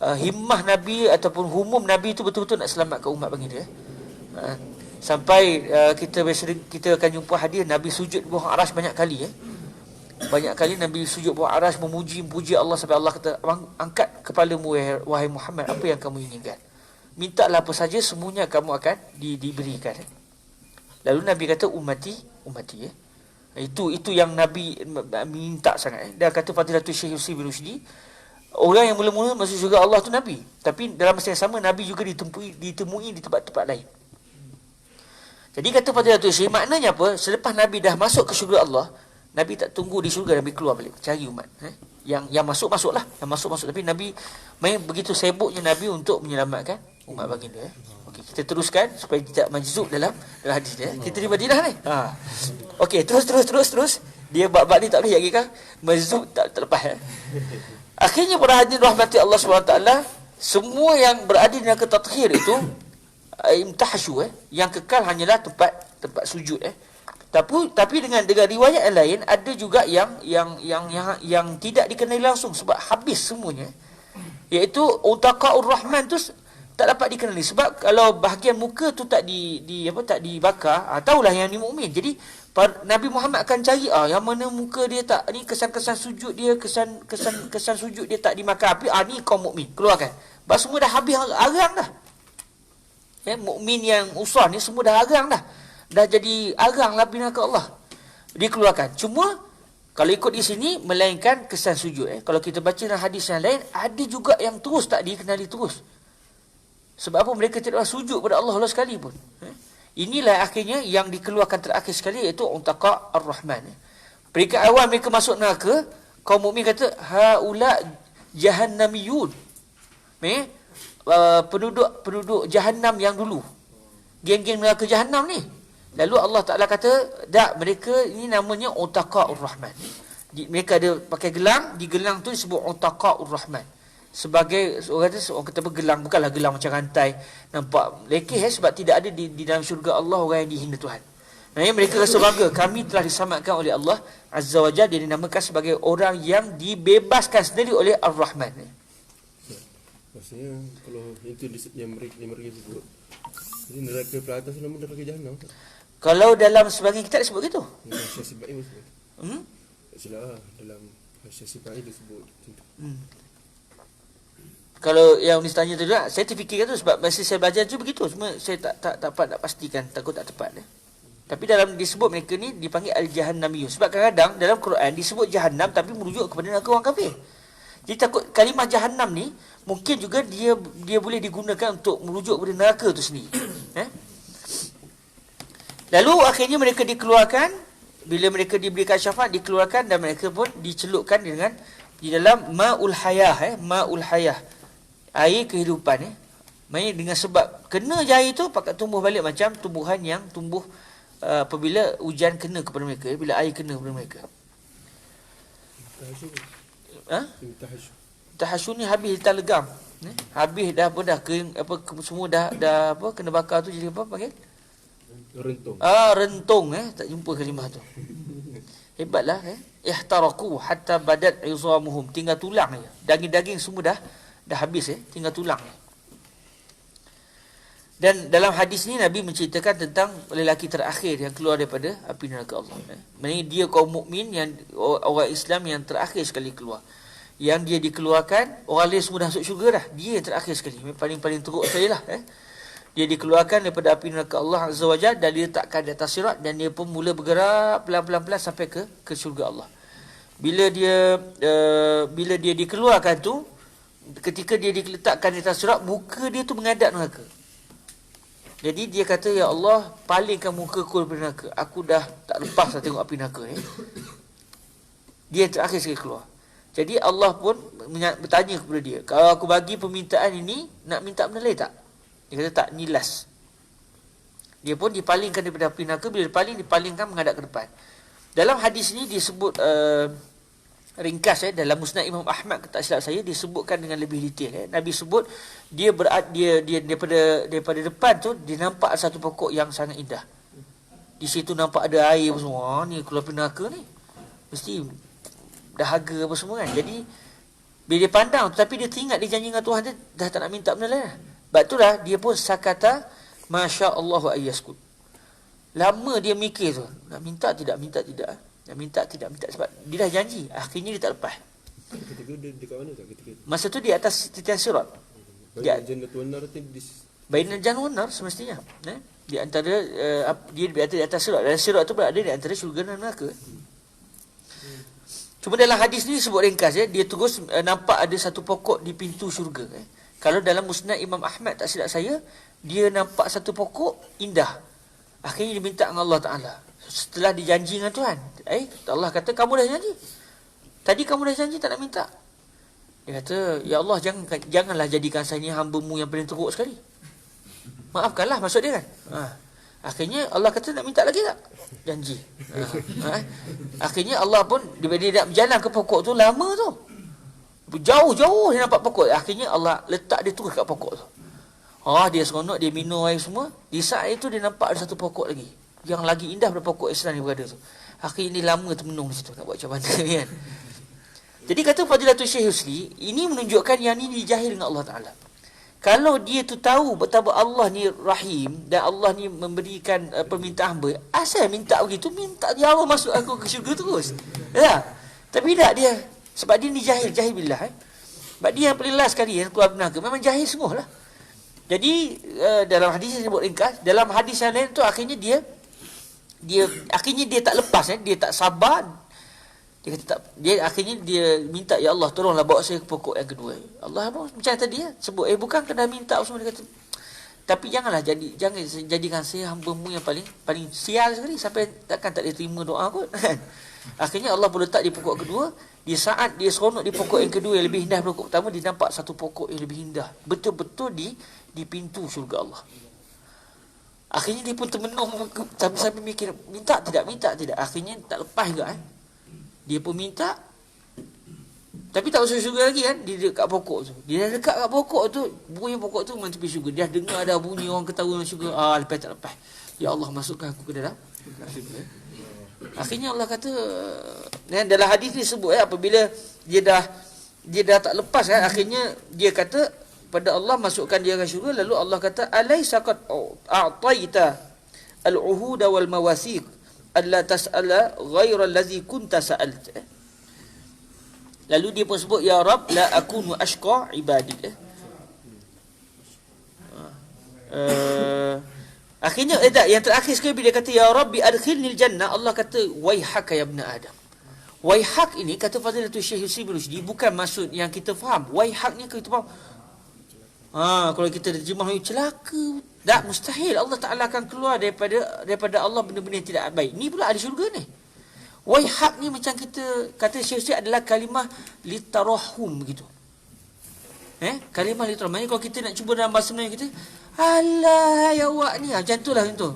himmah Nabi ataupun humum Nabi itu betul-betul nak selamatkan umat baginda. Sampai kita akan jumpa hadis Nabi sujud di bawah arasy banyak kali. Banyak kali Nabi sujud bawah arasy memuji Allah sampai Allah kata, angkat kepalamu wahai Muhammad, apa yang kamu inginkan? Mintalah apa saja, semuanya kamu akan diberikan. Lalu Nabi kata ummati. Itu yang Nabi minta sangat. Dia kata Fadilatul Syekh Yusuf bin Rushdi, orang yang mula-mula masuk syurga Allah tu Nabi. Tapi dalam masa yang sama Nabi juga ditemui di tempat-tempat lain. Jadi kata Fadilatul Syekh, maknanya apa? Selepas Nabi dah masuk ke syurga Allah, Nabi tak tunggu di syurga, Nabi keluar balik cari umat. Yang masuklah. Yang masuk. Tapi Nabi begitu sibuknya Nabi untuk menyelamatkan umat baginda. Okey, kita teruskan supaya tidak majzub dalam hadis dia. Kita di Madinah ni. Okey, terus. Dia bab ni tak boleh lagi kan? Majzub tak lepas. Akhirnya para hadirin rahmati Allah SWT, semua yang berada di neraka tathir itu imtahsyu, yang kekal hanyalah tempat sujud. Tapi dengan riwayat yang lain, ada juga yang tidak dikenali langsung sebab habis semuanya. Iaitu utaqaur rahman tu tak dapat dikenali sebab kalau bahagian muka tu tak dibakar, tahulah yang ni mukmin. Jadi Nabi Muhammad akan cari yang mana muka dia tak ni, kesan-kesan sujud dia, kesan sujud dia tak dimakan api, ni kaum mukmin, keluarkan. Sebab semua dah habis arang dah. Mukmin yang usah ni semua dah arang dah. Dah jadi arang lah neraka Allah. Dikeluarkan. Cuma kalau ikut di sini melainkan kesan sujud. Kalau kita baca dalam hadis yang lain, ada juga yang terus tak dikenali terus. Sebab apa? Mereka tidak sujud pada Allah sekali pun. Inilah akhirnya yang dikeluarkan terakhir sekali, iaitu Untaqa Ar-Rahman. Peringkat awal mereka masuk neraka, kaum mukmin kata haula jahannamiyun. Penduduk jahannam yang dulu. geng-geng neraka Jahannam ni. Lalu Allah Ta'ala kata, tak, mereka ini namanya Utaqa'ur Rahman. Mereka ada pakai gelang, di gelang tu disebut Utaqa'ur Rahman. Sebagai orang kata gelang, bukanlah gelang macam rantai nampak lekeh, sebab tidak ada di dalam syurga Allah orang yang dihina Tuhan. Maksudnya mereka rasa bangga, kami telah diselamatkan oleh Allah Azza wa Jalla. Dia dinamakan sebagai orang yang dibebaskan sendiri oleh Ar-Rahman. Maksudnya kalau itu yang mereka sebut, jadi neraka pelatas nama neraka Jahannam. Kalau dalam sebagian kitab disebut gitu. Hasyiah Sibai disebut. Tak silap dalam Hasyiah Sibai disebut macam tu. Kalau yang Ustaz tanya tu juga, saya terfikirkan tu sebab masa saya belajar tu begitu. Cuma saya tak dapat nak pastikan, takut tak tepat. Tapi dalam disebut mereka ni dipanggil Al-Jahannamiyun. Sebab kadang-kadang dalam Quran disebut Jahannam tapi merujuk kepada neraka orang kafir. Jadi takut kalimah Jahannam ni mungkin juga dia boleh digunakan untuk merujuk kepada neraka tu sendiri. Lalu akhirnya mereka dikeluarkan, bila mereka diberikan syafaat dikeluarkan, dan mereka pun dicelupkan dengan di dalam Ma'ul Hayah, Ma'ul Hayah, air kehidupan. Maksudnya dengan sebab kena je air tu, pakat tumbuh balik macam tumbuhan yang tumbuh apabila hujan kena kepada mereka, bila air kena kepada mereka. Tahasyu ni habis tak legam. Habis dah apa dah kering, semua dah kena bakar tu jadi apa panggil? Rentung. Rentung tak jumpa kalimah tu. Hebatlah ihtaraku hatta badat izamuhum, tinggal tulang je. Daging-daging semua dah habis tinggal tulang. Dan dalam hadis ni Nabi menceritakan tentang lelaki terakhir yang keluar daripada api neraka Allah. Maksudnya dia kaum mukmin, yang orang Islam yang terakhir sekali keluar. Yang dia dikeluarkan, orang lain semua dah masuk syurga dah. Dia terakhir sekali, paling teruk sekali lah. Dia dikeluarkan daripada api neraka Allah Azza wa Jalla dan diletakkan di atas sirat, dan dia pun mula bergerak pelan-pelan sampai ke syurga Allah. Bila dia dikeluarkan tu, ketika dia diletakkan di atas sirat, muka dia tu menghadap neraka. Jadi dia kata, ya Allah, palingkan muka aku daripada neraka. Aku dah tak lepas dah tengok api neraka ni. Dia terakhir sekali keluar. Jadi Allah pun bertanya kepada dia, kalau aku bagi permintaan ini, nak minta benda lain tak? Dia kata tak, nilas. Dia pun dipalingkan daripada api neraka. Bila dipalingkan menghadap ke depan. Dalam hadis ini disebut ringkas dalam Musnad Imam Ahmad, tak silap saya, disebutkan dengan lebih detail. Nabi sebut dia daripada depan tu dia nampak satu pokok yang sangat indah. Di situ nampak ada air apa semua. Ni keluar api neraka ni mesti dahaga apa semua kan. Jadi bila dia pandang, tapi dia teringat dia janji dengan Tuhan, dia dah tak nak minta benda lain. Sebab itulah dia pun sakata masya-Allah wa ayyaskut. Lama dia mikir tu, nak minta tidak, minta tidak. Nak minta tidak, minta, sebab dia dah janji. Akhirnya dia tak lepas. Ketika dia dekat mana tak ketika? Masa tu di atas titian sirat. Baina jannatu wan nar Baina jannatu wan nar semestinya. Di antara dia berada di atas sirat. Dan sirat tu berada di antara syurga dan neraka. Cuma dalam hadis ni sebut ringkas dia terus nampak ada satu pokok di pintu syurga. Kalau dalam Musnad Imam Ahmad tak silap saya, dia nampak satu pokok indah. Akhirnya dia minta dengan Allah Ta'ala. Setelah dijanji dengan Tuhan, Allah kata, kamu dah janji. Tadi kamu dah janji tak nak minta. Dia kata, ya Allah, janganlah jadikan saya ni hamba-Mu yang paling teruk sekali. Maafkanlah, maksud dia kan. Akhirnya Allah kata, nak minta lagi tak? Janji. Akhirnya Allah pun, dia nak berjalan ke pokok tu, lama tu. Jauh-jauh dia nampak pokok. Akhirnya Allah letak dia terus kat pokok tu. Dia seronok, dia minum air semua. Di saat itu dia nampak ada satu pokok lagi, yang lagi indah daripada pokok Islam yang berada tu. Akhirnya dia lama termenung di situ, nak buat macam mana kan. Jadi kata Fadilatul Syekh Husni, ini menunjukkan yang ni dijahil dengan Allah Ta'ala. Kalau dia tu tahu betapa Allah ni Rahim dan Allah ni memberikan permintaan hamba, asal minta begitu, minta dia Allah masuk aku ke syurga terus. Ya. Tapi tak dia, sebab dia ni jahil billah. Sebab dia yang paling last sekali yang keluar neraka, memang jahil semualah. Jadi dalam hadis yang sebut ringkas, dalam hadis yang lain tu akhirnya dia akhirnya dia tak lepas, dia tak sabar. Dia kata tak, dia akhirnya dia minta, ya Allah, tolonglah bawa saya ke pokok yang kedua. Allah pun macam tadi sebut, bukan kena minta semua. Dia kata, tapi jangan jadikan saya hamba-Mu yang paling sial sekali, sampai takkan tak diterima doa kot kan. Akhirnya Allah pun letak di pokok kedua. Di saat dia seronok di pokok yang kedua yang lebih indah daripada pokok pertama, dia nampak satu pokok yang lebih indah, betul-betul di pintu syurga Allah. Akhirnya dia pun termenung sampai mikir, minta tidak. Akhirnya tak lepas juga Dia pun minta, tapi tak masuk syurga lagi kan. Dia dekat pokok tu. Dia dah dekat kat pokok tu, bunyi pokok tu memang tepi syurga. Dia dah dengar ada bunyi orang ketawa dalam syurga. Lepas tak lepas. Ya Allah, masukkan aku ke dalam syurga. Akhirnya Allah kata, dalam hadis ni sebut apabila dia dah tak lepas akhirnya dia kata pada Allah, masukkan dia ke syurga. Lalu Allah kata, alaysa qad a'taita al-uhuda wal mawasiq alla tas'ala ghayra allazi kunta sa'alt. Lalu dia pun sebut, ya Rab, la akunu ashqa ibadik. Akhirnya yang terakhir sekali bila dia kata ya Rabbi adkhilnil jannah, Allah kata waihaka ya ibn Adam. Waihak ini kata Fadilatul Syekh Yusri bin Rushdi bukan maksud yang kita faham. Waihak ni kita faham, kalau kita terjemah celaka, tak, mustahil. Allah Ta'ala akan keluar daripada Allah benda-benda yang tidak baik. Ni pula ahli syurga ni. Waihak ni macam kita kata Syekh adalah kalimah litarahum begitu. Kalimah litarahum. Maksudnya kalau kita nak cuba dalam bahasa Melayu kita, alah ya awak ni, macam tu lah contoh.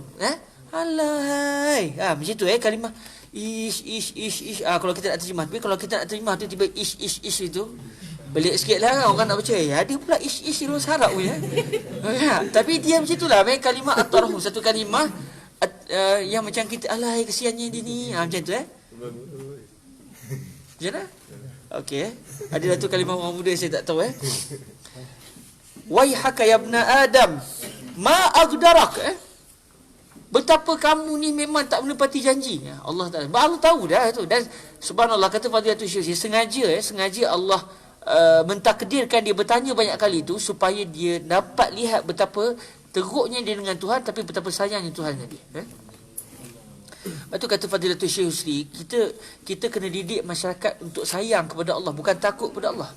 Alahai. Macam tu kalimah ish. Kalau kita nak terjemah. Tapi kalau kita nak terjemah tu tiba ish itu, belik sikit lah orang nak baca. Ada pula ish terus harap punya. Tapi dia macam tu lah. Kalimah at-tarhum, satu kalimah yang macam kita, alahai kesiannya dia ni. Macam tu Macam mana? Okey. Ada satu kalimah orang muda saya tak tahu Waihaka ya ibn Adam ma agdarak. Betapa kamu ni memang tak menepati janji. Allah Taala baru tahu dah tu. Dan subhanallah, kata Fadilatul Syekh, sengaja Allah mentakdirkan dia bertanya banyak kali tu supaya dia dapat lihat betapa teruknya dia dengan Tuhan, tapi betapa sayangnya Tuhan dengan dia. Lepas tu kata Fadilatul Syekh Husri, kita kena didik masyarakat untuk sayang kepada Allah, bukan takut kepada Allah.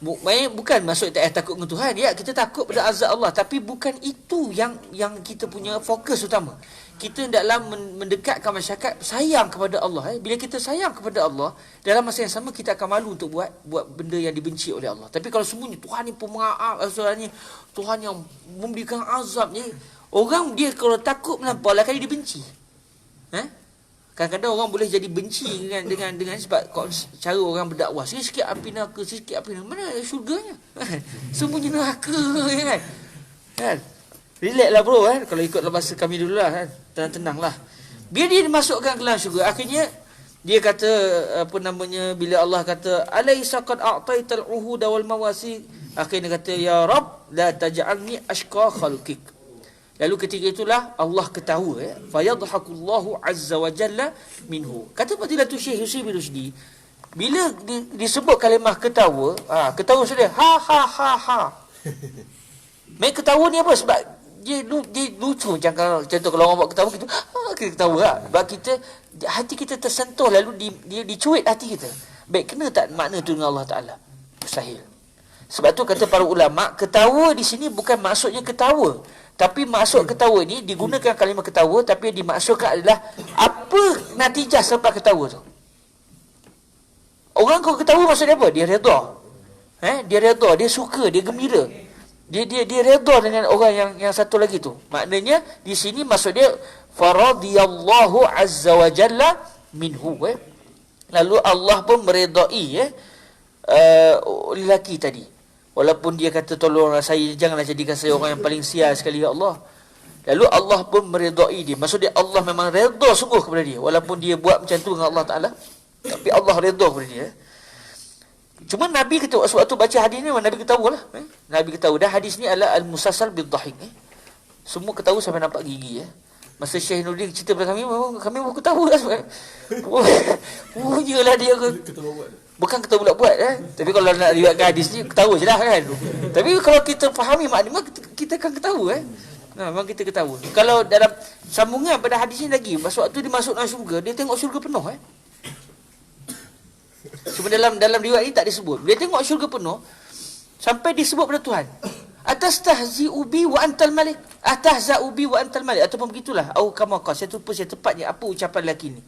Bukan maksud tak takut dengan Tuhan. Ya, kita takut pada azab Allah, tapi bukan itu yang kita punya fokus utama. Kita hendaklah mendekatkan masyarakat sayang kepada Allah. Bila kita sayang kepada Allah, dalam masa yang sama kita akan malu untuk buat benda yang dibenci oleh Allah. Tapi kalau semuanya Tuhan ni pemaaf, Tuhan yang memberikan azab ni, orang dia kalau takut melampau lah kali dia benci. Kadang-kadang orang boleh jadi benci dengan sebab cara orang berdakwah. Sikit api neraka, mana syurganya? Semuanya neraka kan? Relax lah bro kalau ikut bahasa kami dulu lah tenang lah. Biar dia dimasukkan ke dalam syurga. Akhirnya dia kata bila Allah kata alaysa qad a'taital uhuda wal mawasi, akhirnya kata ya Rabb la taj'alni ashqa khalqik. Lalu ketika itulah Allah ketawa fayadhakullahu azza wa jalla minhu. Kata Fadilatul Syekh Yusri bin Rushdi, bila disebut kalimah ketawa, sudah ha. Main ketawa ni apa? Sebab dia lucu macam contoh kalau orang buat ketawa kita kita ketawa sebab hati kita tersentuh, lalu dia dicuit hati kita. Baik, kena tak makna tu dengan Allah Taala? Mustahil. Sebab tu kata para ulama, ketawa di sini bukan maksudnya ketawa, tapi maksud ketawa ni digunakan kalimah ketawa, tapi yang dimaksudkan adalah apa natijah sebab ketawa tu. Orang kalau ketawa maksudnya apa? Dia redha. Dia redha, dia suka, dia gembira. Dia redha dengan orang yang satu lagi tu. Maknanya di sini maksud dia faradiyallahu azza wa jalla minhu. Lalu Allah pun meredai lelaki tadi. Walaupun dia kata tolonglah saya, janganlah jadikan saya orang yang paling sial sekali ya Allah. Lalu Allah pun meredai dia. Maksud dia Allah memang redha sungguh kepada dia. Walaupun dia buat macam tu dengan Allah Ta'ala, tapi Allah redha kepada dia. Cuma Nabi kata waktu baca hadis ni, Nabi ketawa lah. Nabi ketawa. Dan hadis ni adalah al-musassal bid-dhahik. Semua ketawa sampai nampak gigi. Masa Syekh Nuruddin cerita pada kami pun ketawa lah. Punyalah dia ketawa. Bukan ketawa bulat-bulat tapi kalau nak riwayatkan hadis ni ketawa je lah kan. Tapi kalau kita fahami makna, kita akan ketawa memang kita ketawa. Kalau dalam sambungan pada hadis ni lagi, waktu dia masuk dalam syurga, dia tengok syurga penuh Cuma dalam riwayat ni tak disebut. Dia tengok syurga penuh sampai disebut pada Tuhan, atastahzi'u bi wa antal malik, atahza'u bi wa antal malik, ataupun begitulah au kama qala. Saya lupa tepatnya apa ucapan lelaki ni.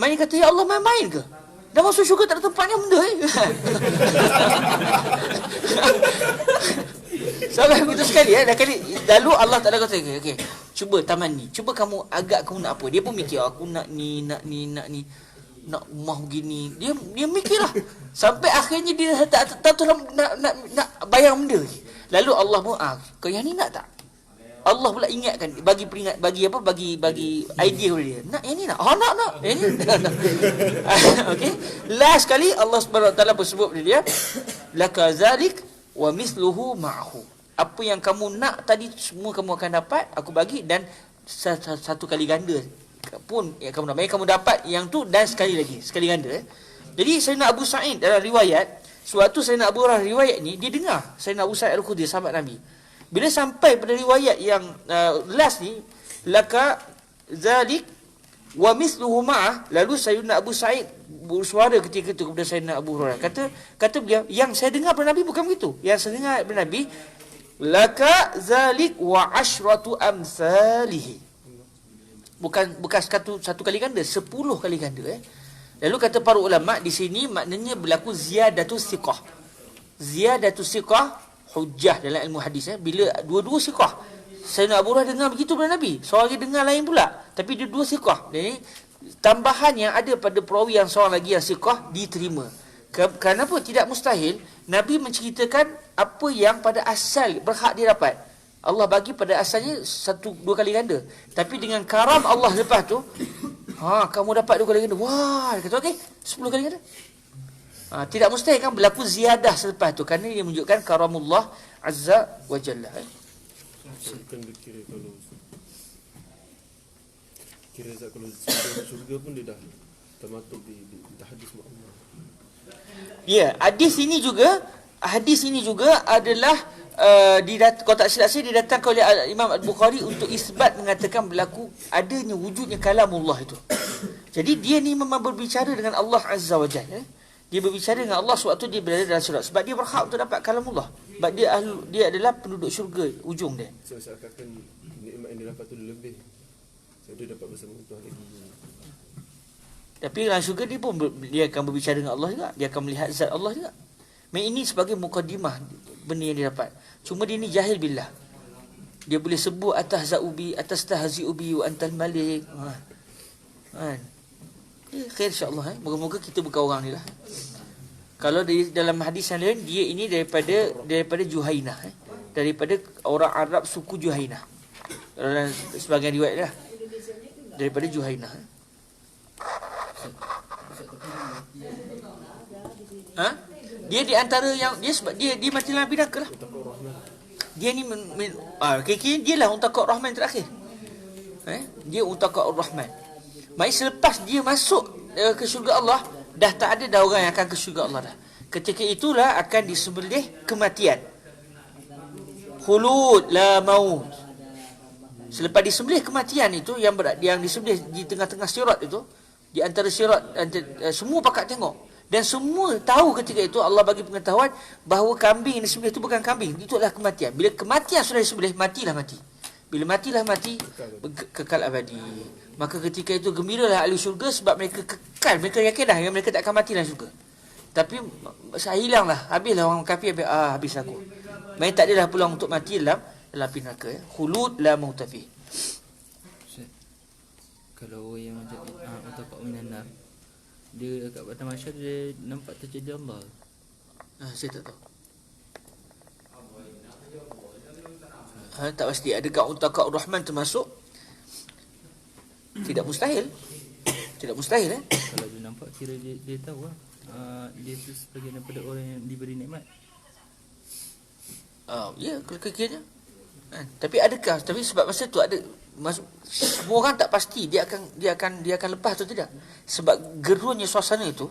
Main kata ya Allah, main ke? Dah masuk syurga tak ada tempatnya benda Sampai begitu sekali Lalu Allah Ta'ala kata okay. cuba taman ni, cuba kamu nak apa. Dia pun mikir, aku nak ni, nak rumah begini. Dia mikirlah. Sampai akhirnya dia tak tahu nak bayang benda. Lalu Allah pun, kau yang ni nak tak? Allah pula ingatkan, bagi idea kepada dia. Nak yang ni nak? Nak. Yang ni. Okey. Last sekali Allah Subhanahu Wa Taala bersebut pada dia, laka zalik wa misluhu ma'hu. Apa yang kamu nak tadi semua kamu akan dapat, aku bagi, dan satu kali ganda pun yang kamu nak. Kamu dapat yang tu dan sekali ganda. Jadi Sayyidina Abu Sa'id dalam riwayat, suatu Sayyidina Abu Hurairah riwayat ni dia dengar Sayyidina Abu Sa'id Al-Khudri, sahabat Nabi. Bila sampai pada riwayat yang last ni, laka zalik wa misluhu ma'ah, lalu Sayyidina Abu Sa'id bersuara ketika itu kepada Sayyidina Abu Hurairah. Kata beliau, yang saya dengar pada Nabi bukan begitu. Yang saya dengar pada Nabi, laka zalik wa ashratu amsalihi. Bukan satu kali ganda, 10 kali ganda. Lalu kata para ulama, di sini maknanya berlaku ziyadatus siqah. Ziyadatus siqah hujjah dalam ilmu hadis. Bila dua-dua siqah. Sayyidina Abu Hurairah dengar begitu pada Nabi, seorang lagi dengar lain pula, tapi dua-dua siqah. Jadi tambahan yang ada pada perawi yang seorang lagi yang siqah diterima. Kenapa? Tidak mustahil Nabi menceritakan apa yang pada asal berhak dia dapat. Allah bagi pada asalnya 1-2 kali ganda, tapi dengan karam Allah lepas tu, kamu dapat 2 kali ganda. Wah, dia kata okey, 10 kali ganda. Tidak mustahil kan berlaku ziyadah selepas tu, kerana ia menunjukkan karamullah azza wa jalla. Kan dia kira kalau surga pun dia dah termaktub di hadis Muhammad. Ya, hadis ini juga adalah kalau tak silap saya didatangkan oleh Imam Al-Bukhari untuk isbat mengatakan berlaku adanya wujudnya kalamullah itu. Jadi dia ni memang berbicara dengan Allah Azza wa Jalla. Dia berbicara dengan Allah sewaktu dia berada dalam syurga, sebab dia berhak untuk dapat kalamullah. Sebab dia adalah penduduk syurga ujung dia. So seakan-akan nikmat yang dia dapat tu lebih. So dia dapat bersama Tuhan lagi. Tapi dalam syurga dia akan berbicara dengan Allah juga. Dia akan melihat zat Allah juga. Ini sebagai mukadimah benda yang dia dapat. Cuma dia ni jahil billah. Dia boleh sebut atas zaubi, atas tahziubi wa antal malik. Khair insya-Allah. Moga-moga kita bukan orang ni lah. Kalau dalam hadis yang lain, dia ini daripada Juhainah. Daripada orang Arab suku Juhainah. Dalam sebagian riwayat lah. Daripada Juhainah. Dia di antara yang dia sebab dia mati dalam api neraka lah. Dia ni kira-kira dia lah Untaqur Rahman terakhir. Dia Untaqur Rahman. Maksudnya selepas dia masuk ke syurga Allah, dah tak ada dah orang yang akan ke syurga Allah dah. Ketika itulah akan disembelih kematian. Khulud la maut. Selepas disembelih kematian itu yang disembelih di tengah-tengah sirat itu, di antara sirat, semua pakat tengok. Dan semua tahu ketika itu Allah bagi pengetahuan bahawa kambing yang disembelih itu bukan kambing, itu adalah kematian. Bila kematian sudah disembelih, matilah mati. Bila matilah mati, kekal abadi. Maka ketika itu gembiralah ahli syurga sebab mereka kekal. Mereka yakin dah yang mereka tak akan mati dalam syurga. Tapi saya hilanglah, habislah orang kafir, habis aku. Mereka tak adalah peluang untuk mati dalam api neraka. Khulud la mautafi. Kalau orang yang macam Untaqur minan, dia dekat Padang Mahsyar dia nampak terjadi Allah. Saya tak tahu. Tak pasti. Adakah Untaqur Rahman termasuk? Tidak mustahil. Tidak mustahil. Kalau dia nampak, kira dia tahu lah. Dia tu sebagai daripada orang yang diberi nikmat. Ya, kira-kiranya. Tapi sebab masa tu ada semua orang tak pasti dia akan lepas atau tidak. Sebab gerunnya suasana itu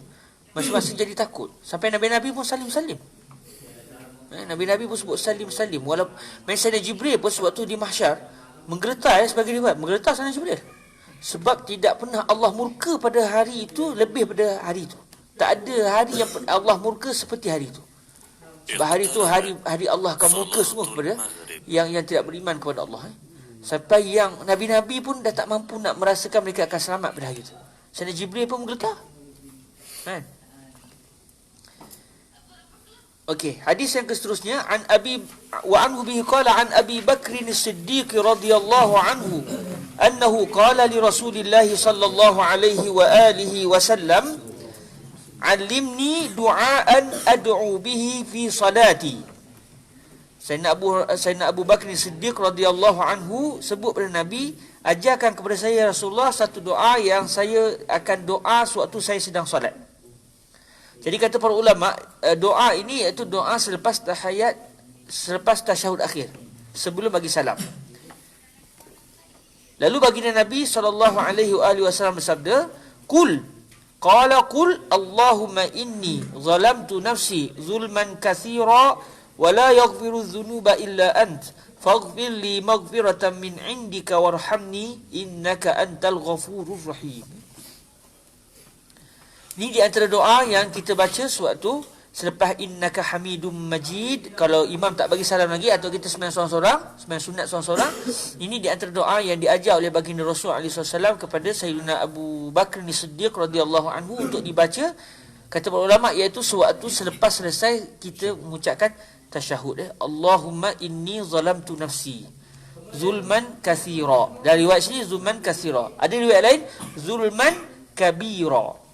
masing-masing jadi takut. Sampai Nabi-Nabi pun salim-salim. Nabi-Nabi pun sebut salim-salim. Walaupun Sayyidina Jibril pun sewaktu di mahsyar menggeletar, sebagai riwayat, menggeletar Sayyidina Jibril. Sebab tidak pernah Allah murka pada hari itu lebih pada hari itu. Tak ada hari yang Allah murka seperti hari itu. Sebab hari itu hari Allah akan murka semua kepada yang tidak beriman kepada Allah. Sampai yang Nabi-Nabi pun dah tak mampu nak merasakan mereka akan selamat pada hari itu. Sayyidina Jibril pun menggeletar. Okey, hadis yang seterusnya an Abi wa anhu bihi qala an Abi Bakr as-Siddiq radhiyallahu anhu annahu qala li Rasulillah sallallahu alaihi wa alihi wasallam allimni du'aan ad'u bihi fi salati. Sayyidina Abu Bakr as-Siddiq radhiyallahu anhu sebut pada Nabi, ajarkan kepada saya Rasulullah satu doa yang saya akan doa sewaktu saya sedang solat. Jadi kata para ulama, doa ini iaitu doa selepas tahiyat, selepas tasyahud akhir, sebelum bagi salam. Lalu baginda Nabi SAW bersabda, Qul, qala qul, Allahumma inni zalamtu nafsi zulman kathira, wa la yaghfiru dhunuba illa ant, faghfir li maghfiratan min indika warhamni, innaka antal ghafurur rahim. Ini di antara doa yang kita baca sewaktu selepas innaka hamidum majid. Kalau imam tak bagi salam lagi atau kita sembahyang seorang-seorang, sembahyang sunat seorang-seorang, ini di antara doa yang diajar oleh baginda Rasul SAW kepada Sayyidina Abu Bakr as-Siddiq radhiyallahu anhu untuk dibaca, kata para ulama, iaitu sewaktu selepas selesai kita mengucapkan tasyahud. Allahumma inni zalamtu nafsi zulman kathira. Dari riwayat sini zulman kathira. Ada riwayat lain zulman kabira.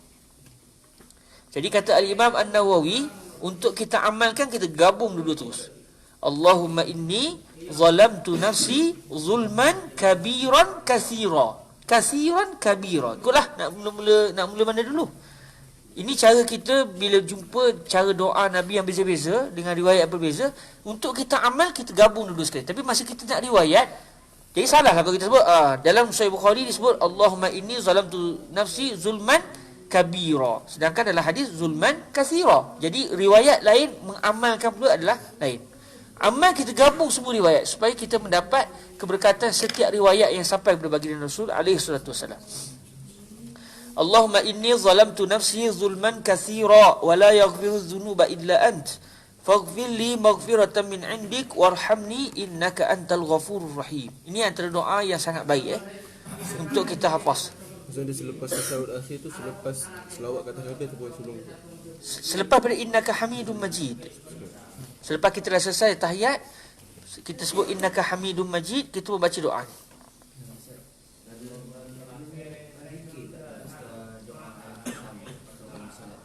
Jadi kata Al-Imam An-Nawawi, untuk kita amalkan kita gabung dulu terus. Allahumma inni zalamtu nafsi zulman kabiran kathira. Kathiran kabira. Itulah nak mula mana dulu. Ini cara kita bila jumpa cara doa Nabi yang beza-beza dengan riwayat berbeza, untuk kita amal kita gabung dulu sekali. Tapi masa kita nak riwayat, jadi salah kalau kita sebut dalam Sahih Bukhari disebut Allahumma inni zalamtu nafsi zulman kabira, sedangkan dalam hadis zulman kathira. Jadi riwayat lain mengamalkan pula adalah lain. Amal kita gabung semua riwayat supaya kita mendapat keberkatan setiap riwayat yang sampai kepada baginda Rasul alaihi salatu wasallam. Allahumma inni zalamtu nafsi zulman kathira wa la yaghfiru dhunuba illa ant, faghfir li maghfiratan min indik warhamni innaka antal ghafurur rahim. Ini antara doa yang sangat baik untuk kita hafaz. Maksudnya selepas tasyahud akhir tu, selepas selawat kata Nabi ataupun sebelum? Selepas pada innaka hamidum majid. Selepas kita dah selesai tahiyat, kita sebut innaka hamidum majid, kita membaca doa.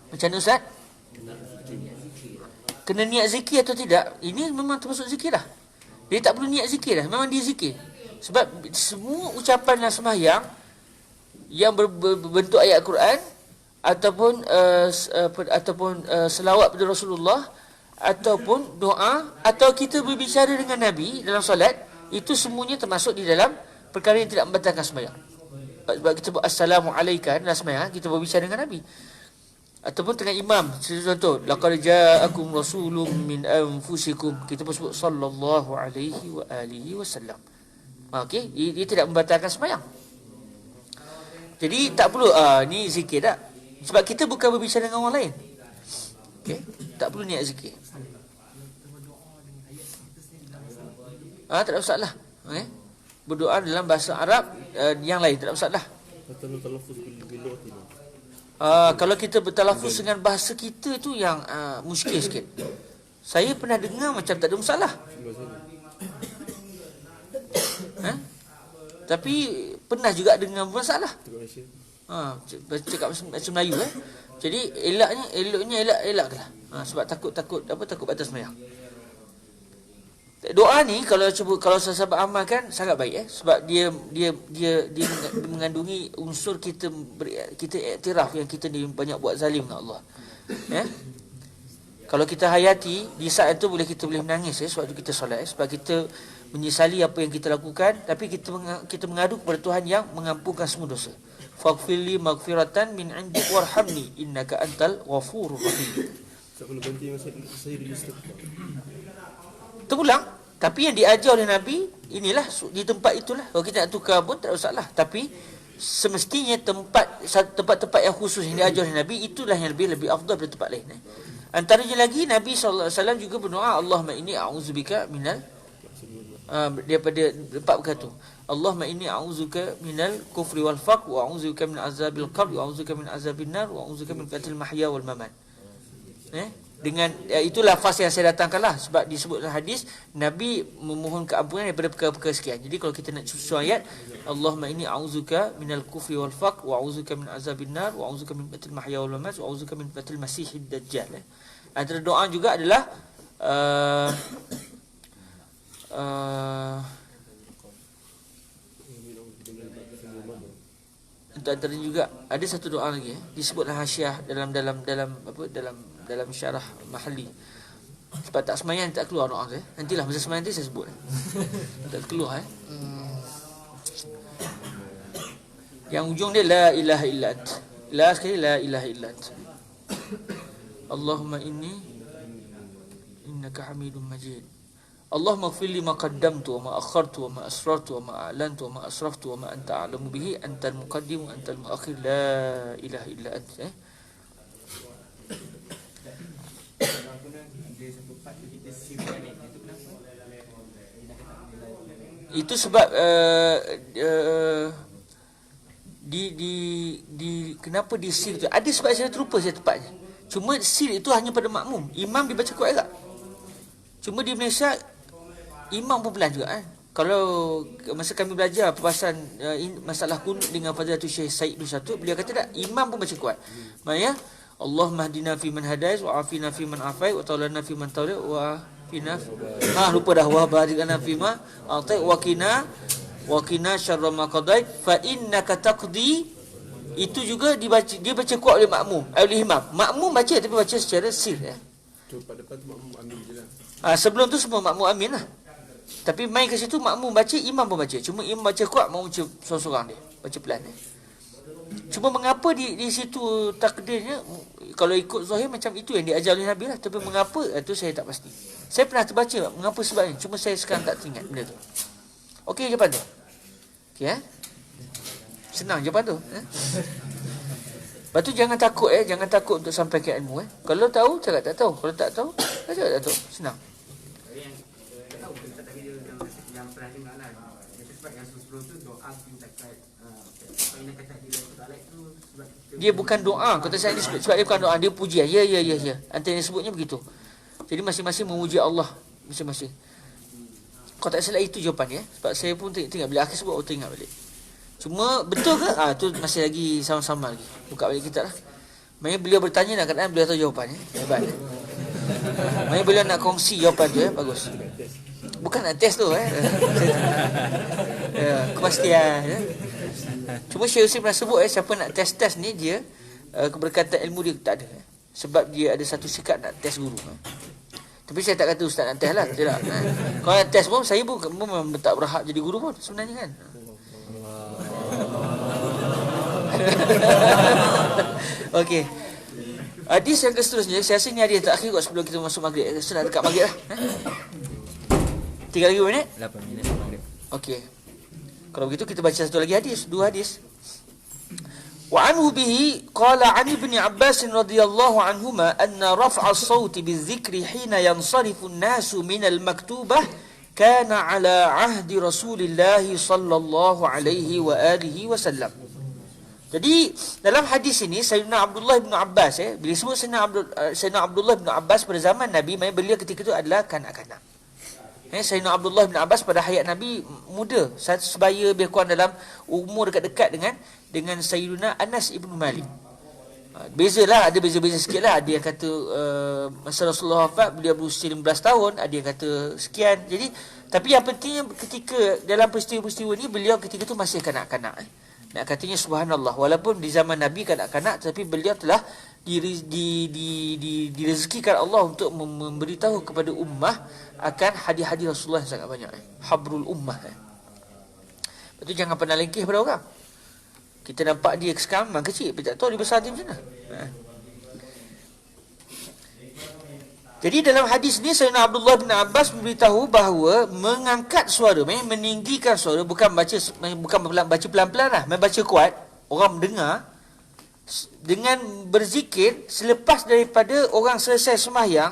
Macam mana Ustaz? Kena niat zikir atau tidak? Ini memang termasuk zikir dah. Dia tak perlu niat zikir dah, memang dia zikir. Sebab semua ucapan dalam sembahyang yang berbentuk ayat Quran ataupun selawat pada Rasulullah ataupun doa atau kita berbicara dengan Nabi dalam solat, itu semuanya termasuk di dalam perkara yang tidak membatalkan sembahyang. Sebab kita buat assalamu alayka dalam sembahyang, kita berbicara dengan Nabi. Ataupun dengan imam, contoh laqad ja'akum rasulun min anfusikum, kita pun sebut sallallahu alaihi wa alihi wasallam. Okey, dia tidak membatalkan sembahyang. Jadi tak perlu ni zikir tak? Sebab kita bukan berbicara dengan orang lain. Okey, tak perlu niat zikir. Tak ada masalah. Okey. Berdoa dalam bahasa Arab yang lain tak ada masalah. Kalau kita bertalafuz dengan bahasa kita tu yang muskil sikit. Saya pernah dengar macam tak ada masalah. Tapi pernah juga dengan masalah. Cakap macam Melayu Jadi elaklah. Sebab takut batas sembahyang. Doa ni kalau sahabat amalkan sangat baik sebab dia mengandungi unsur kita iktiraf yang kita ni banyak buat zalim dengan Allah. Kalau kita hayati di saat itu kita boleh menangis sebab kita solat sebab kita menyesali apa yang kita lakukan, tapi kita mengadu kepada Tuhan yang mengampunkan semua dosa. Faghfirli maghfiratan min indik warhamni innaka antal ghafurur rahim. Kalau ganti masa saya di istighfar. Terulang, tapi yang diajar oleh Nabi inilah di tempat itulah. Kalau kita nak tukar pun tak ada masalah, tapi semestinya tempat-tempat yang khusus yang diajar oleh Nabi itulah yang lebih afdal daripada tempat lain. Antaranya lagi Nabi SAW juga berdoa, Allahumma inni a'udzubika minal daripada empat perkara tu. Allahumma inni a'udzuka minal kufri wal faqr wa a'udzuka min azabil qabr wa a'udzuka min azabin nar wa a'udzuka min fitnatil mahya wal mamat. dengan itulah lafaz yang saya datangkanlah, sebab disebut dalam hadis Nabi memohon keampunan daripada perkara-perkara sekian. Jadi kalau kita nak susun ayat, Allahumma inni a'udzuka minal kufri wal faqr wa a'udzuka min azabin nar wa a'udzuka min fitnatil mahya wal mamat wa a'udzuka min fitnatil masiihid dajjal. Antara doa juga adalah untuk antaranya juga ada satu doa lagi disebutlah hasyiah dalam syarah mahali. Sebab tak semayang tak keluar doa saya. Nantilah masa semayang nanti saya sebut. Tak keluar Yang ujung dia la ilaha illa ant. La sekali la ilaha illa ant. Allahumma innaka Hamidum Majid. Allahumma ighfir li ma qaddamtu wa ma akhartu wa ma asrartu wa ma a'lantu wa ma asraftu wa ma anta a'lamu bihi antal muqaddim wa antal muakhir la ilaha illa anta. Itu sebab kenapa di seal tu ada sebab saya terlupa saya tepatnya. Cuma seal itu hanya pada makmum, imam dibaca kuat juga. Cuma di Malaysia imam pun pelan juga Kalau masa kami belajar perbahasan masalah kunut dengan Fadilatul Syekh Said Nusratut, beliau kata tak, imam pun baca kuat. Maknanya Allahumma hdina fi man hadais wa afina fi man afai wa tawlana fi man tawla wa fina lupa dah wa barikana fi ma atai wa qina syarra ma qadait fa innaka taqdi. Itu juga dibaca, dia baca kuat oleh makmum, oleh imam. Makmum baca tapi baca secara sir Tu pada depan tu makmum amin je lah. Sebelum tu semua makmum amin lah. Tapi main ke situ makmum baca, imam pun baca. Cuma imam baca kuat, makmum baca seorang-seorang dia, baca pelan dia. Cuma mengapa di situ takdirnya, kalau ikut zahir macam itu yang diajar oleh Nabi lah. Tapi mengapa, itu saya tak pasti. Saya pernah terbaca mengapa sebabnya, cuma saya sekarang tak teringat benda tu. Okey jawapan tu? Okey senang jawapan tu. Lepas tu jangan takut jangan takut untuk sampaikan ilmu Kalau tahu cakap tak tahu, kalau tak tahu cakap tak tahu, senang. Yang tak tahu kita tadi yang pernah dengar lah. Yang sebab yang sebelum tu doa minta kat apa yang kata dia solat tu sebab Dia bukan doa, kata saya ni sebab dia bukan doa, dia pujian. Ya. Antara yang sebutnya begitu. Jadi masing-masing memuji Allah masing-masing. Kalau tak salah itu jawapan sebab saya pun tengok bila akhir sebut teringat balik. Cuma betul ke? Tu masih lagi sama-sama lagi. Buka balik kitab lah. Maksudnya beliau bertanya nak kadang beliau tahu jawapannya. Hebat. Maksudnya beliau nak kongsi jawapan tu bagus. Bukan nak test tu kepastian Cuma Syekh Hussein pernah sebut siapa nak test ni dia keberkatan ilmu dia tak ada. Sebab dia ada satu sikap nak test guru. Tapi saya tak kata ustaz nak test lah. Tidak. Kalau nak test pun saya pun memang tak berhak jadi guru pun sebenarnya kan. Okey. Hadis yang seterusnya, saya rasa ni hadis terakhir kot sebelum kita masuk maghrib. Sudah dekat maghrib lah. Tinggal lagi berapa minit? 8 minit maghrib. Okey. Kalau begitu kita baca satu lagi hadis, dua hadis. Wa anhu bihi qala an ibn Abbas radhiyallahu anhuma anna raf'a as-sawti bizikri hina yansarifu an-nasu min al-maktubah kana ala ahdi Rasulillah sallallahu alaihi wa alihi wasallam. Jadi dalam hadis ini Sayyidina Abdullah bin Abbas bila sebut Sayyidina Abdullah bin Abbas pada zaman Nabi, beliau ketika itu adalah kanak-kanak. Sayyidina Abdullah bin Abbas pada hayat Nabi muda, satu sebaya lebih kurang dalam umur dekat-dekat dengan Sayyidina Anas ibn Malik. Bezalah, ada beza-beza sikit lah. Ada yang kata masa Rasulullah wafat beliau berusia 15 tahun, ada yang kata sekian. Jadi tapi yang pentingnya ketika dalam peristiwa-peristiwa ni beliau ketika itu masih kanak-kanak. Nak katanya subhanallah, walaupun di zaman Nabi kanak-kanak, tapi beliau telah direzekikan Allah untuk memberitahu kepada ummah akan hadis-hadis Rasulullah yang sangat banyak. Habrul ummah. Lepas tu jangan pernah lengkih pada orang. Kita nampak dia sekarang memang kecil, tapi tak tahu dia besar macam mana. Jadi dalam hadis ni Sayyidina Abdullah bin Abbas memberitahu bahawa mengangkat suara, meninggikan suara, bukan baca pelan-pelan lah, membaca kuat, orang mendengar, dengan berzikir selepas daripada orang selesai sembahyang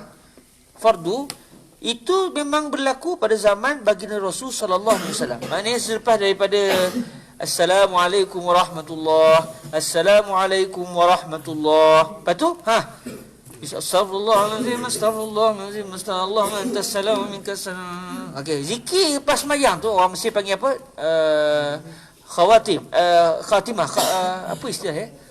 fardu, itu memang berlaku pada zaman baginda Rasul sallallahu alaihi wasallam. Maknanya selepas daripada Assalamualaikum warahmatullahi, Assalamualaikum warahmatullahi, lepas tu Astaghfirullahalazim, astaghfirullahalazim, astaghfirullah, antas salam minkas salam. Okey, zikir lepas sembahyang tu orang mesti panggil apa? Khatimah, apa istilah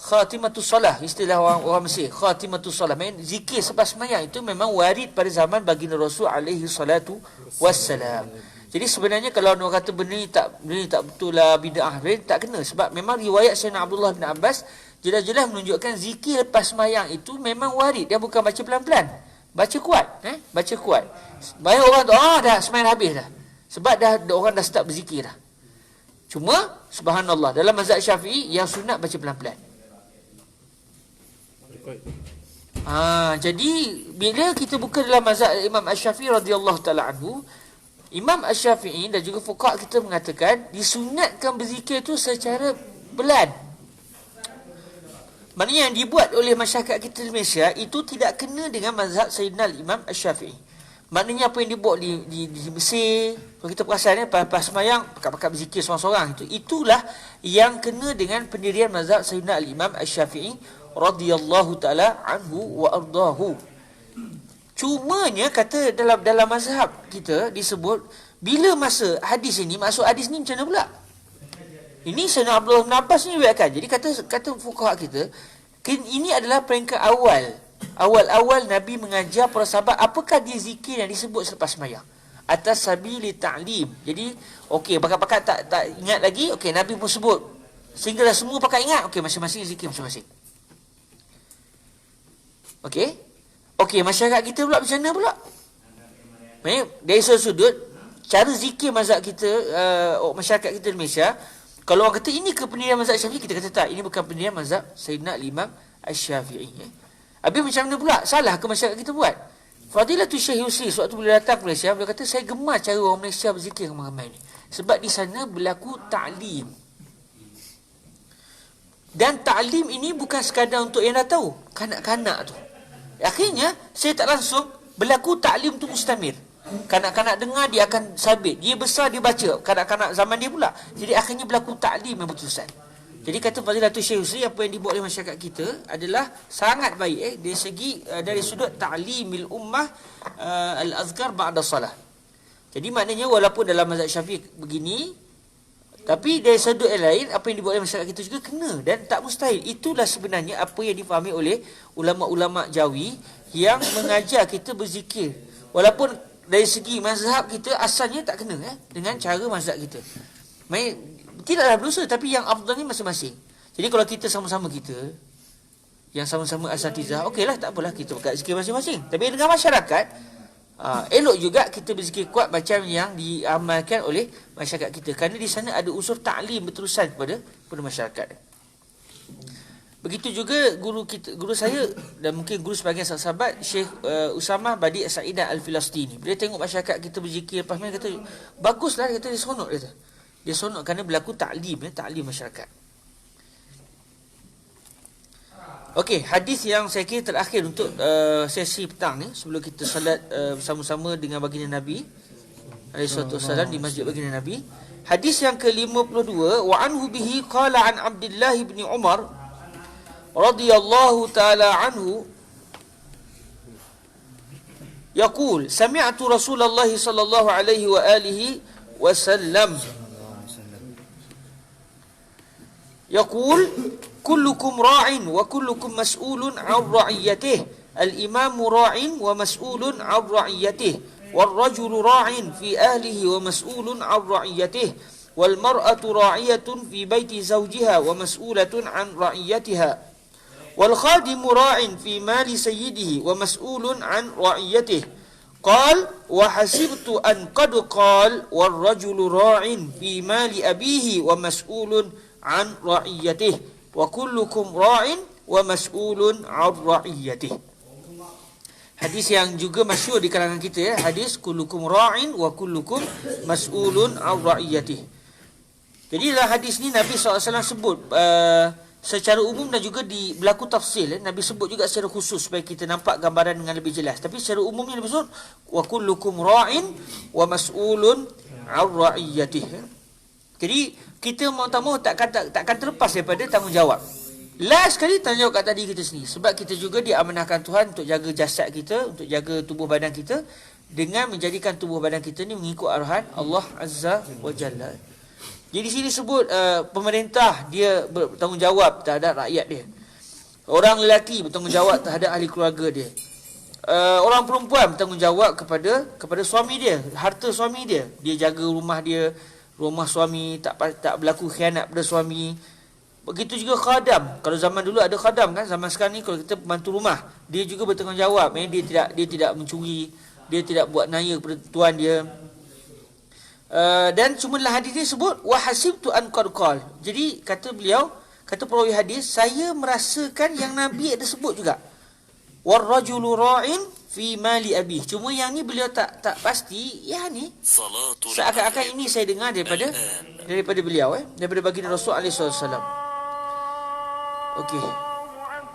khatimatus solah, istilah orang Mesir, khatimatus solah. Maksudnya zikir selepas sembahyang itu memang warid pada zaman baginda Rasul alaihi salatu wassalam. Jadi sebenarnya kalau orang kata benda ni tak betul lah, bid'ah, tak kena, sebab memang riwayat Sayyidina Abdullah bin Abbas jelas-jelas menunjukkan zikir lepas sembahyang itu memang warid. Dia bukan baca pelan-pelan, baca kuat, baca kuat. Banyak orang tu dah sembahyang habis dah, sebab orang dah start berzikir dah. Cuma subhanallah, dalam mazhab Syafi'i yang sunat baca pelan-pelan. Jadi bila kita buka dalam mazhab Imam Asy-Syafi'i radhiyallahu taala anhu, Imam Asy-Syafi'i dan juga fuqaha kita mengatakan disunatkan berzikir tu secara pelan. Maknanya yang dibuat oleh masyarakat kita di Malaysia itu tidak kena dengan mazhab Sayyidina Imam Asy-Syafi'i. Maknanya apa yang dibuat di Mesir, kalau kita perasan pas sembahyang pakat-pakat berzikir seorang-seorang, itulah yang kena dengan pendirian mazhab Sayyidina Imam Asy-Syafi'i radhiyallahu taala anhu wa ardahu. Cumanya kata dalam mazhab kita disebut bila masa hadis ini, maksud hadis ni macam mana pula? Ini Sayyidina Abdullah bin Abbas ni riwayatkan. Jadi kata fuqaha kita, ini adalah peringkat awal Nabi mengajar para sahabat apakah dia zikir yang disebut selepas sembahyang. Atas sabili ta'lim. Jadi okey, pakat-pakat tak ingat lagi, okey Nabi pun sebut. Sehingga dah semua pakat ingat, okey masing-masing zikir masing-masing. Okey, masyarakat kita pula macam mana pula? Dari sudut cara zikir mazhab kita, masyarakat kita di Malaysia, kalau orang kata ini ke pendirian mazhab Syafi'i, kita kata tak, ini bukan pendirian mazhab Sayyidina Imam Asy-Syafi'i. Habis macam mana pula? Salah ke masyarakat kita buat? Fadilatul Syekh Yusri sewaktu beliau datang ke Malaysia, beliau kata saya gemar cara orang Malaysia berzikir ramai-ramai ni. Sebab di sana berlaku ta'lim. Dan ta'lim ini bukan sekadar untuk yang dah tahu, kanak-kanak tu. Akhirnya saya tak langsung berlaku ta'lim tu mustamir. Kanak-kanak dengar dia akan sabit, dia besar dia baca, kanak-kanak zaman dia pula. Jadi akhirnya berlaku ta'lim yang berterusan. Jadi kata Fadilatul Syekh Yusri, apa yang dibuat oleh masyarakat kita adalah sangat baik dari segi dari sudut ta'limil ummah al-azkar ba'da salah. Jadi maknanya walaupun dalam mazhab Syafi'i begini, tapi dari sudut yang lain apa yang dibuat oleh masyarakat kita juga kena dan tak mustahil. Itulah sebenarnya apa yang difahami oleh ulama-ulama Jawi yang mengajar kita berzikir. Walaupun dari segi mazhab kita asalnya tak kena dengan cara mazhab kita. Tidaklah berdosa, tapi yang afdal ni masing-masing. Jadi kalau kita sama-sama kita yang sama-sama asatizah, okeylah, tak apalah, kita buka zikir masing-masing. Tapi dengan masyarakat, elok juga kita berzikir kuat macam yang diamalkan oleh masyarakat kita, kerana di sana ada unsur ta'lim berterusan kepada masyarakat. Begitu juga guru saya dan mungkin guru sebahagian sahabat, Syekh Usamah Badi Sa'idah Al-Filastini. Bila tengok masyarakat kita berzikir lepas main, kata baguslah, dia kata dia seronok, dia seronok kerana berlaku ta'lim masyarakat. Okey, hadis yang saya kira terakhir untuk sesi petang ni, sebelum kita salat bersama-sama dengan baginda Nabi alaihi salatu wasallam di masjid baginda Nabi. Hadis yang ke-52, wa anhu bihi qala an Abdullah bin Umar radhiyallahu taala anhu yaqul sami'tu Rasulullah sallallahu alaihi wa alihi wasallam yaqul kullukum ra'in wa kullukum mas'ulun 'an ra'iyatihi al-imamu ra'in wa mas'ulun 'an ra'iyatihi wal rajulu ra'in fi ahlihi wa mas'ulun 'an ra'iyatihi wal mar'atu ra'iyatun fi baiti zawjiha wa mas'ulatun 'an ra'iyatiha wal khadimu ra'in fi mali sayyidihi wa mas'ulun 'an ra'iyatihi qal wa hasibtu an qad qal wal rajulu ra'in fi mali abihi wa mas'ulun 'an ra'iyatihi wa kullukum ra'in wa mas'ulun 'an ra'iyatihi. Hadis yang juga masyhur di kalangan kita hadis kullukum ra'in wa kullukum mas'ulun 'an ra'iyatihi. Jadi dalam hadis ni Nabi SAW sebut secara umum dan juga berlaku tafsil. Nabi sebut juga secara khusus supaya kita nampak gambaran dengan lebih jelas. Tapi secara umumnya Nabi sebut wa kullukum ra'in wa mas'ulun 'an ra'iyatihi. Jadi kita mau tak mau takkan terlepas daripada tanggungjawab. Last sekali tanggungjawab kat tadi kita sendiri. Sebab kita juga diamanahkan Tuhan untuk jaga jasad kita, untuk jaga tubuh badan kita, dengan menjadikan tubuh badan kita ni mengikut arahan Allah Azza wa Jalla. Jadi sini sebut pemerintah dia bertanggungjawab terhadap rakyat dia. Orang lelaki bertanggungjawab terhadap ahli keluarga dia. Orang perempuan bertanggungjawab kepada suami dia, harta suami dia. Dia jaga rumah dia, rumah suami, tak berlaku khianat pada suami. Begitu juga khadam. Kalau zaman dulu ada khadam kan, zaman sekarang ni kalau kita pembantu rumah, dia juga bertanggungjawab. Dia tidak mencuri, dia tidak buat naya kepada tuan dia. Dan cuma hadis ni sebut wa hasibtu an qad qal. Jadi kata beliau, kata perawi hadis, saya merasakan yang Nabi ada sebut juga. War rajulu ra'in fi mali abih. Cuma yang ni beliau tak pasti. Ya ni seakan-akan ini saya dengar daripada beliau, daripada baginda Rasul alaihi wasallam. Okey.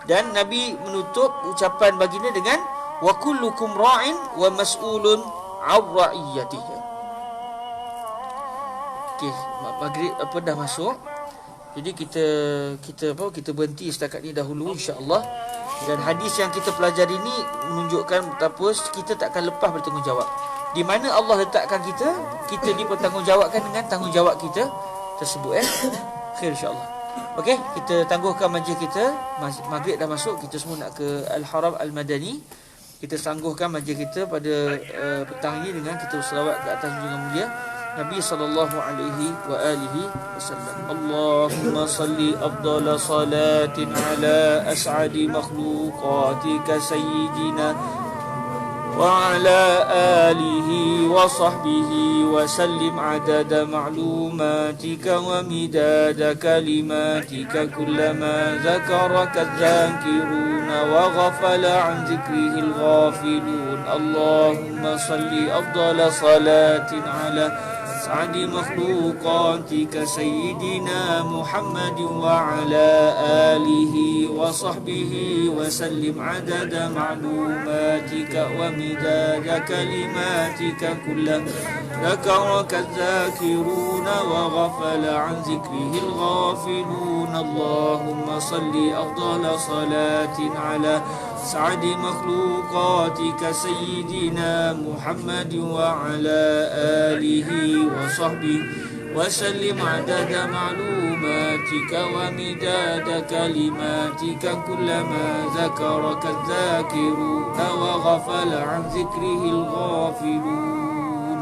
Dan Nabi menutup ucapan baginda dengan wa kullukum ra'in wa mas'ulun 'an ra'iyatihi. Okey, maghrib dah masuk. Jadi kita berhenti setakat ni dahulu insya-Allah. Dan hadis yang kita pelajari ni menunjukkan betapa kita takkan lepas bertanggungjawab. Di mana Allah letakkan kita dipertanggungjawabkan dengan tanggungjawab kita tersebut. Khair insya-Allah. Okey, kita tangguhkan majlis kita. Maghrib dah masuk, kita semua nak ke Al-Haram Al-Madani. Kita tangguhkan majlis kita pada petang ini dengan kita selawat ke atas junjungan mulia Nabi sallallahu alaihi wa alihi wasallam. Allahumma salli afdala salatin ala as'adi makhluqatika sayyidina وعلى آله وصحبه وسلم عدد معلوماتك ومداد كلماتك كلما ذكرك الذاكرون وغفل عن ذكره الغافلون. اللهم صل أفضل صلاة على أسعد مخلوقاتك سيدنا محمد وعلى آله وصحبه وسلم عدد معلوماتك ومداد كلماتك كلما ذكرك الذاكرون وغفل عن ذكره الغافلون. اللهم صل أفضل صلاة على أسعد مخلوقاتك سيدنا محمد وعلى آله وصحبه وسلم عدد معلوماتك ومداد كلماتك كلما ذكرك الذاكرون وغفل عن ذكره الغافلون.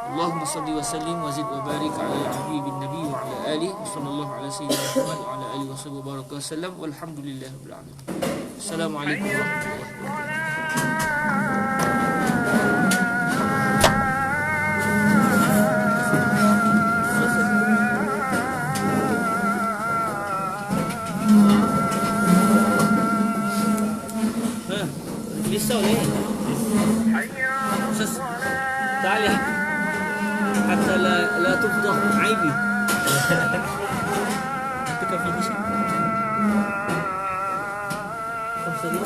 اللهم صل وسلم وزد وبارك على الحبيب النبي وعلى آله وصلى الله على سيدنا محمد وعلى آله وصحبه وبارك وسلم والحمد لله رب العالمين. السلام عليكم ورحمة الله وبركاته. risau ni. تعالي حتى لا تفضح عيبي. Itu kan finish. Kamu sedih?